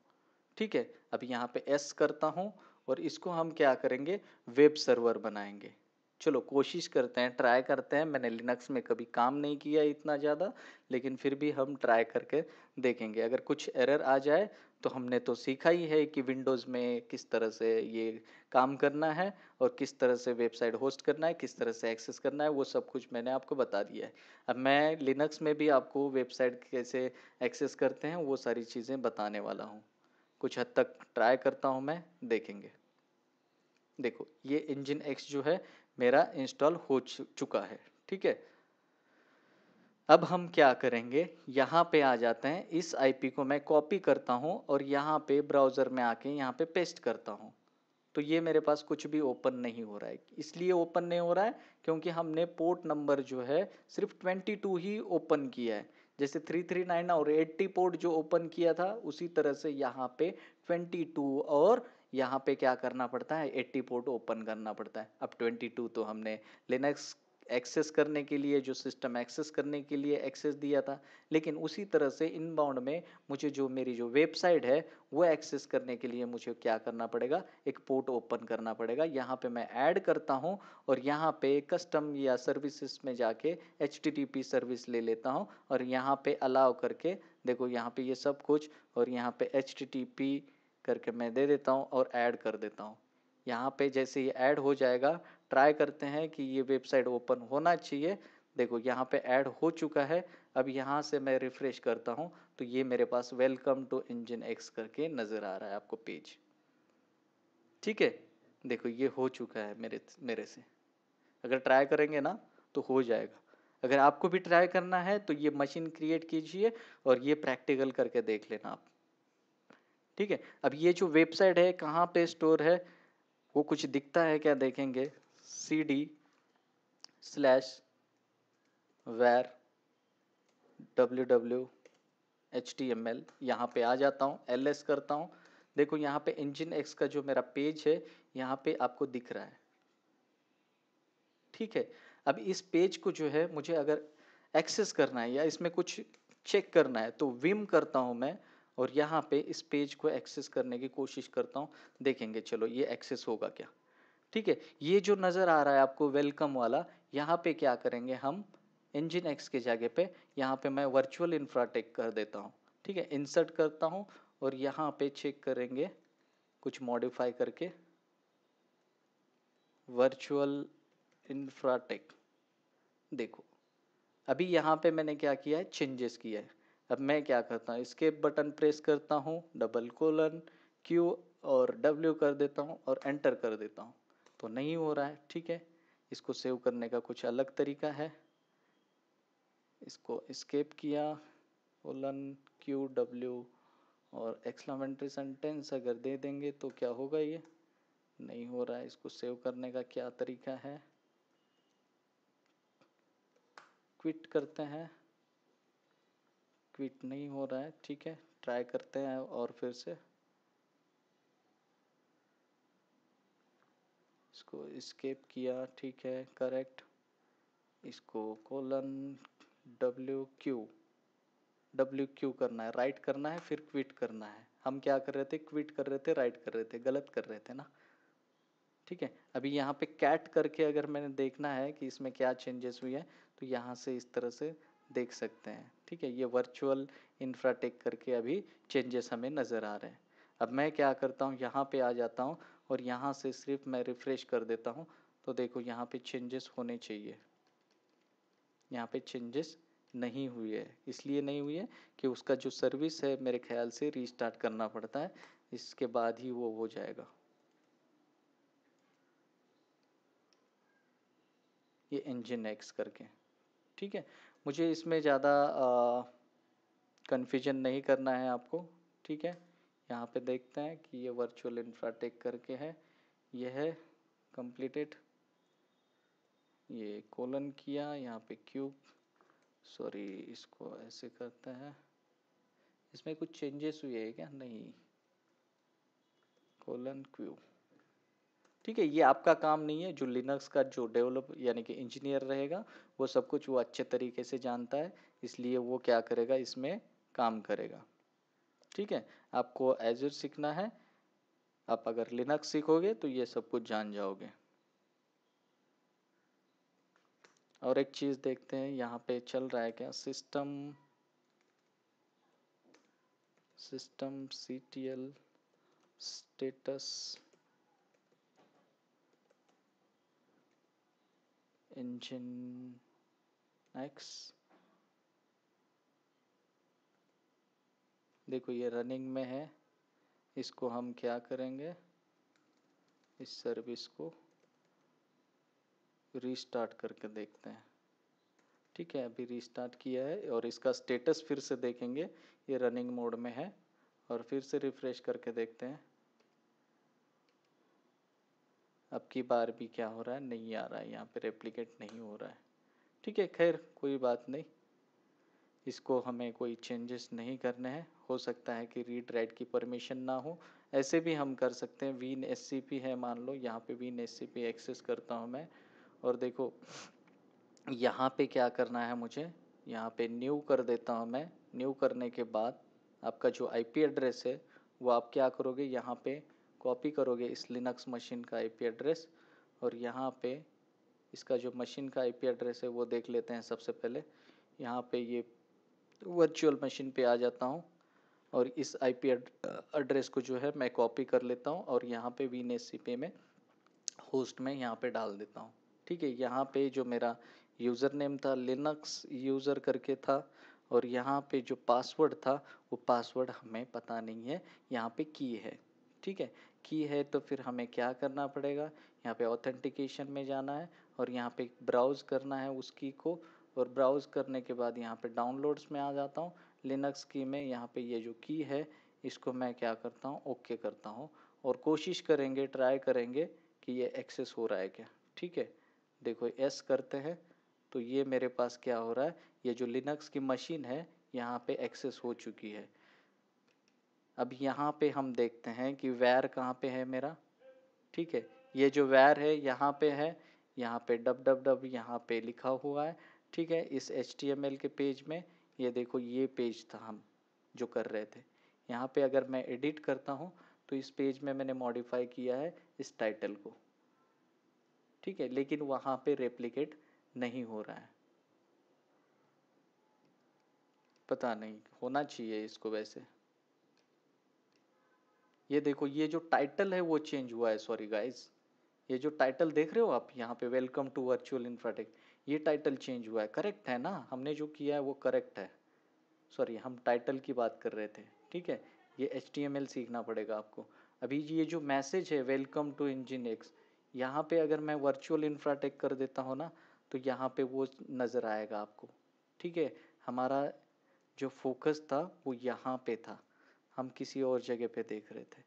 ठीक है, अब यहाँ पे एस करता हूँ और इसको हम क्या करेंगे, वेब सर्वर बनाएंगे। चलो कोशिश करते हैं, ट्राई करते हैं। मैंने लिनक्स में कभी काम नहीं किया इतना ज़्यादा, लेकिन फिर भी हम ट्राई करके देखेंगे। अगर कुछ एरर आ जाए तो हमने तो सीखा ही है कि विंडोज़ में किस तरह से ये काम करना है और किस तरह से वेबसाइट होस्ट करना है, किस तरह से एक्सेस करना है, वो सब कुछ मैंने आपको बता दिया है। अब मैं लिनक्स में भी आपको वेबसाइट कैसे एक्सेस करते हैं वो सारी चीज़ें बताने वाला हूँ। कुछ हद तक ट्राई करता हूँ मैं, देखेंगे। देखो ये इंजन एक्स जो है मेरा इंस्टॉल हो चुका है। ठीक है, अब हम क्या करेंगे, यहाँ पे आ जाते हैं। इस आईपी को मैं कॉपी करता हूँ और यहाँ पे ब्राउज़र में आके यहाँ पे पेस्ट करता हूँ। तो ये मेरे पास कुछ भी ओपन नहीं हो रहा है। इसलिए ओपन नहीं हो रहा है क्योंकि हमने पोर्ट नंबर जो है सिर्फ 22 ही ओपन किया है। जैसे 339 और 80 पोर्ट जो ओपन किया था उसी तरह से यहाँ पे 22 और यहाँ पे क्या करना पड़ता है, 80 पोर्ट ओपन करना पड़ता है। अब 22 तो हमने लिनक्स एक्सेस करने के लिए, जो सिस्टम एक्सेस करने के लिए एक्सेस दिया था, लेकिन उसी तरह से इनबाउंड में मुझे जो मेरी जो वेबसाइट है वो एक्सेस करने के लिए मुझे क्या करना पड़ेगा, एक पोर्ट ओपन करना पड़ेगा। यहाँ पे मैं ऐड करता हूँ और यहाँ पे कस्टम या सर्विसेज में जाके HTTP सर्विस ले लेता हूँ और यहाँ पे अलाउ करके देखो यहाँ पे ये सब कुछ और यहाँ पे HTTP करके मैं दे देता हूँ और ऐड कर देता हूँ। यहाँ पे जैसे ये ऐड हो जाएगा, ट्राई करते हैं कि ये वेबसाइट ओपन होना चाहिए। देखो यहाँ पे ऐड हो चुका है। अब यहाँ से मैं रिफ्रेश करता हूँ तो ये मेरे पास वेलकम टू इंजन एक्स करके नज़र आ रहा है आपको पेज। ठीक है, देखो ये हो चुका है मेरे से। अगर ट्राई करेंगे ना तो हो जाएगा। अगर आपको भी ट्राई करना है तो ये मशीन क्रिएट कीजिए और ये प्रैक्टिकल करके देख लेना आप। ठीक है, अब ये जो वेबसाइट है कहाँ पे स्टोर है वो कुछ दिखता है क्या, देखेंगे। cd/var www.html यहाँ पे आ जाता हूँ, ls करता हूँ। देखो यहाँ पे इंजन एक्स का जो मेरा पेज है यहाँ पे आपको दिख रहा है। ठीक है, अब इस पेज को जो है मुझे अगर एक्सेस करना है या इसमें कुछ चेक करना है तो विम करता हूँ मैं और यहाँ पे इस पेज को एक्सेस करने की कोशिश करता हूँ। देखेंगे चलो ये एक्सेस होगा क्या। ठीक है, ये जो नज़र आ रहा है आपको वेलकम वाला, यहाँ पे क्या करेंगे हम, इंजन एक्स के जगह पे यहाँ पे मैं वर्चुअल इंफ्राटेक कर देता हूँ। ठीक है, इंसर्ट करता हूँ और यहाँ पे चेक करेंगे कुछ मॉडिफाई करके वर्चुअल इंफ्राटेक। देखो अभी यहाँ पे मैंने क्या किया है, चेंजेस किया है। अब मैं क्या करता हूँ, एस्केप बटन प्रेस करता हूँ, डबल कोलन क्यू और डब्ल्यू कर देता हूँ और एंटर कर देता हूँ, तो नहीं हो रहा है। ठीक है, इसको सेव करने का कुछ अलग तरीका है। इसको एस्केप किया, कोलन क्यू डब्ल्यू और एक्सक्लेमेटरी सेंटेंस अगर दे देंगे तो क्या होगा, ये नहीं हो रहा है। इसको सेव करने का क्या तरीका है, क्विट करते हैं, क्विट नहीं हो रहा है। ठीक है, ट्राई करते हैं और फिर से इसको एस्केप किया, ठीक है करेक्ट। इसको कोलन डब्ल्यू क्यू करना है, राइट करना है, फिर क्विट करना है। हम क्या कर रहे थे, क्विट कर रहे थे, राइट कर रहे थे, गलत कर रहे थे ना। ठीक है, अभी यहाँ पे कैट करके अगर मैंने देखना है कि इसमें क्या चेंजेस हुई है, तो यहाँ से इस तरह से देख सकते हैं। ठीक है, ये वर्चुअल इंफ्राटेक करके अभी चेंजेस हमें नज़र आ रहे हैं। अब मैं क्या करता हूँ, यहाँ पे आ जाता हूँ और यहाँ से सिर्फ मैं रिफ्रेश कर देता हूँ, तो देखो यहाँ पे चेंजेस होने चाहिए। यहाँ पे चेंजेस नहीं हुई है, इसलिए नहीं हुई है कि उसका जो सर्विस है मेरे ख्याल से रीस्टार्ट करना पड़ता है, इसके बाद ही वो हो जाएगा। ये इंजन एक्स करके। ठीक है, मुझे इसमें ज़्यादा कन्फ्यूजन नहीं करना है आपको। ठीक है, यहाँ पे देखते हैं कि ये वर्चुअल इंफ्राटेक करके है, ये है कंप्लीटेड। ये कोलन किया, यहाँ पे क्यूब, सॉरी इसको ऐसे करते हैं। इसमें कुछ चेंजेस हुए है क्या, नहीं, कोलन क्यूब। ठीक है, ये आपका काम नहीं है। जो लिनक्स का जो डेवलप यानी कि इंजीनियर रहेगा, वो सब कुछ वो अच्छे तरीके से जानता है, इसलिए वो क्या करेगा, इसमें काम करेगा। ठीक है, आपको एजूर सीखना है। आप अगर लिनक्स सीखोगे तो ये सब कुछ जान जाओगे। और एक चीज़ देखते हैं, यहाँ पे चल रहा है क्या, system CTL status engine x. देखो ये रनिंग में है, इसको हम क्या करेंगे, इस सर्विस को रीस्टार्ट करके देखते हैं। ठीक है, अभी रीस्टार्ट किया है और इसका स्टेटस फिर से देखेंगे, ये रनिंग मोड में है। और फिर से रिफ्रेश करके देखते हैं, अब की बार भी क्या हो रहा है, नहीं आ रहा है, यहाँ पे रेप्लिकेट नहीं हो रहा है। ठीक है, खैर कोई बात नहीं, इसको हमें कोई चेंजेस नहीं करने हैं। हो सकता है कि रीड राइट की परमिशन ना हो, ऐसे भी हम कर सकते हैं। विन SCP है, मान लो यहाँ पे विन SCP एक्सेस करता हूँ मैं, और देखो यहाँ पे क्या करना है मुझे, यहाँ पे न्यू कर देता हूँ मैं। न्यू करने के बाद आपका जो IP एड्रेस है वो आप क्या करोगे, यहाँ पे कॉपी करोगे इस लिनक्स मशीन का IP एड्रेस, और यहाँ पे इसका जो मशीन का IP एड्रेस है वो देख लेते हैं सबसे पहले। यहाँ पे ये वर्चुअल मशीन पे आ जाता हूँ और इस IP एड्रेस को जो है मैं कॉपी कर लेता हूँ और यहाँ पे WinSCP में होस्ट में यहाँ पे डाल देता हूँ। ठीक है, यहाँ पे जो मेरा यूज़र नेम था लिनक्स यूज़र करके था, और यहाँ पे जो पासवर्ड था वो पासवर्ड हमें पता नहीं है, यहाँ पे की है। ठीक है, की है तो फिर हमें क्या करना पड़ेगा, यहाँ पे ऑथेंटिकेशन में जाना है और यहाँ पे ब्राउज़ करना है उस की को, और ब्राउज़ करने के बाद यहाँ पे डाउनलोड्स में आ जाता हूँ लिनक्स की में। यहाँ पे ये जो की है इसको मैं क्या करता हूँ, ओके करता हूँ, और कोशिश करेंगे, ट्राई करेंगे कि ये एक्सेस हो रहा है क्या। ठीक है, देखो एस करते हैं तो ये मेरे पास क्या हो रहा है, ये जो लिनक्स की मशीन है यहाँ पे एक्सेस हो चुकी है। अब यहाँ पे हम देखते हैं कि वैर कहाँ पे है मेरा। ठीक है, ये जो वैर है यहाँ पे है, यहाँ पे www यहाँ पे लिखा हुआ है। ठीक है, इस HTML के पेज में ये देखो, ये पेज था हम जो कर रहे थे। यहाँ पे अगर मैं एडिट करता हूँ तो इस पेज में मैंने मॉडिफाई किया है इस टाइटल को। ठीक है, लेकिन वहाँ पे रेप्लिकेट नहीं हो रहा है, पता नहीं, होना चाहिए इसको वैसे। ये देखो, ये जो टाइटल है वो चेंज हुआ है, सॉरी गाइस। ये जो टाइटल देख रहे हो आप यहाँ पे, वेलकम टू वर्चुअल इंफ्राटेक, ये टाइटल चेंज हुआ है, करेक्ट है ना, हमने जो किया है वो करेक्ट है। सॉरी, हम टाइटल की बात कर रहे थे, ठीक है। ये HTML सीखना पड़ेगा आपको। अभी ये जो मैसेज है वेलकम टू इंजीनियर्स, यहाँ पे अगर मैं वर्चुअल इंफ्राटेक कर देता हूँ ना, तो यहाँ पे वो नज़र आएगा आपको, ठीक है। हमारा जो फोकस था वो यहाँ पे था, हम किसी और जगह पे देख रहे थे,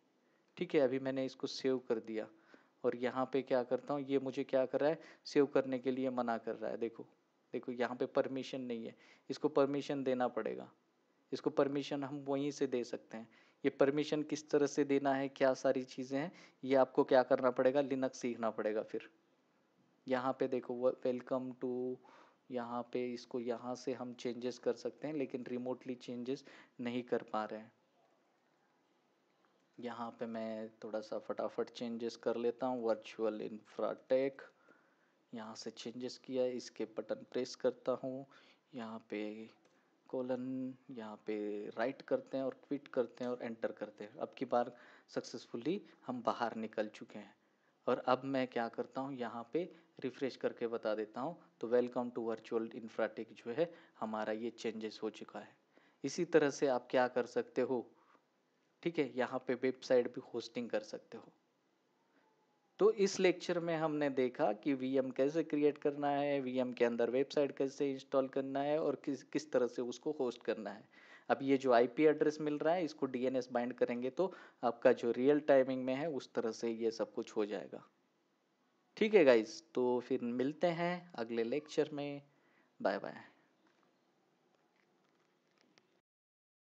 ठीक है। अभी मैंने इसको सेव कर दिया और यहाँ पे क्या करता हूँ, ये मुझे क्या कर रहा है, सेव करने के लिए मना कर रहा है। देखो देखो, यहाँ पे परमिशन नहीं है, इसको परमिशन देना पड़ेगा। इसको परमिशन हम वहीं से दे सकते हैं। ये परमिशन किस तरह से देना है, क्या सारी चीज़ें हैं, ये आपको क्या करना पड़ेगा, लिनक्स सीखना पड़ेगा। फिर यहाँ पे देखो वेलकम टू, यहाँ पे इसको यहाँ से हम चेंजेस कर सकते हैं, लेकिन रिमोटली चेंजेस नहीं कर पा रहे हैं। यहाँ पे मैं थोड़ा सा फटाफट चेंजेस कर लेता हूँ। वर्चुअल इंफ्राटेक, यहाँ से चेंजेस किया, इसके बटन प्रेस करता हूँ, यहाँ पे कोलन, यहाँ पे राइट करते हैं और क्विट करते हैं और एंटर करते हैं। अब की बार सक्सेसफुली हम बाहर निकल चुके हैं। और अब मैं क्या करता हूँ, यहाँ पे रिफ्रेश करके बता देता हूँ, तो वेलकम टू वर्चुअल इंफ्राटेक जो है हमारा ये चेंजेस हो चुका है। इसी तरह से आप क्या कर सकते हो, ठीक है, यहाँ पे वेबसाइट भी होस्टिंग कर सकते हो। तो इस लेक्चर में हमने देखा कि VM कैसे क्रिएट करना है, VM के अंदर वेबसाइट कैसे इंस्टॉल करना है और किस किस तरह से उसको होस्ट करना है। अब ये जो IP एड्रेस मिल रहा है, इसको DNS बाइंड करेंगे तो आपका जो रियल टाइमिंग में है उस तरह से ये सब कुछ हो जाएगा। ठीक है गाइज, तो फिर मिलते हैं अगले लेक्चर में। Bye bye.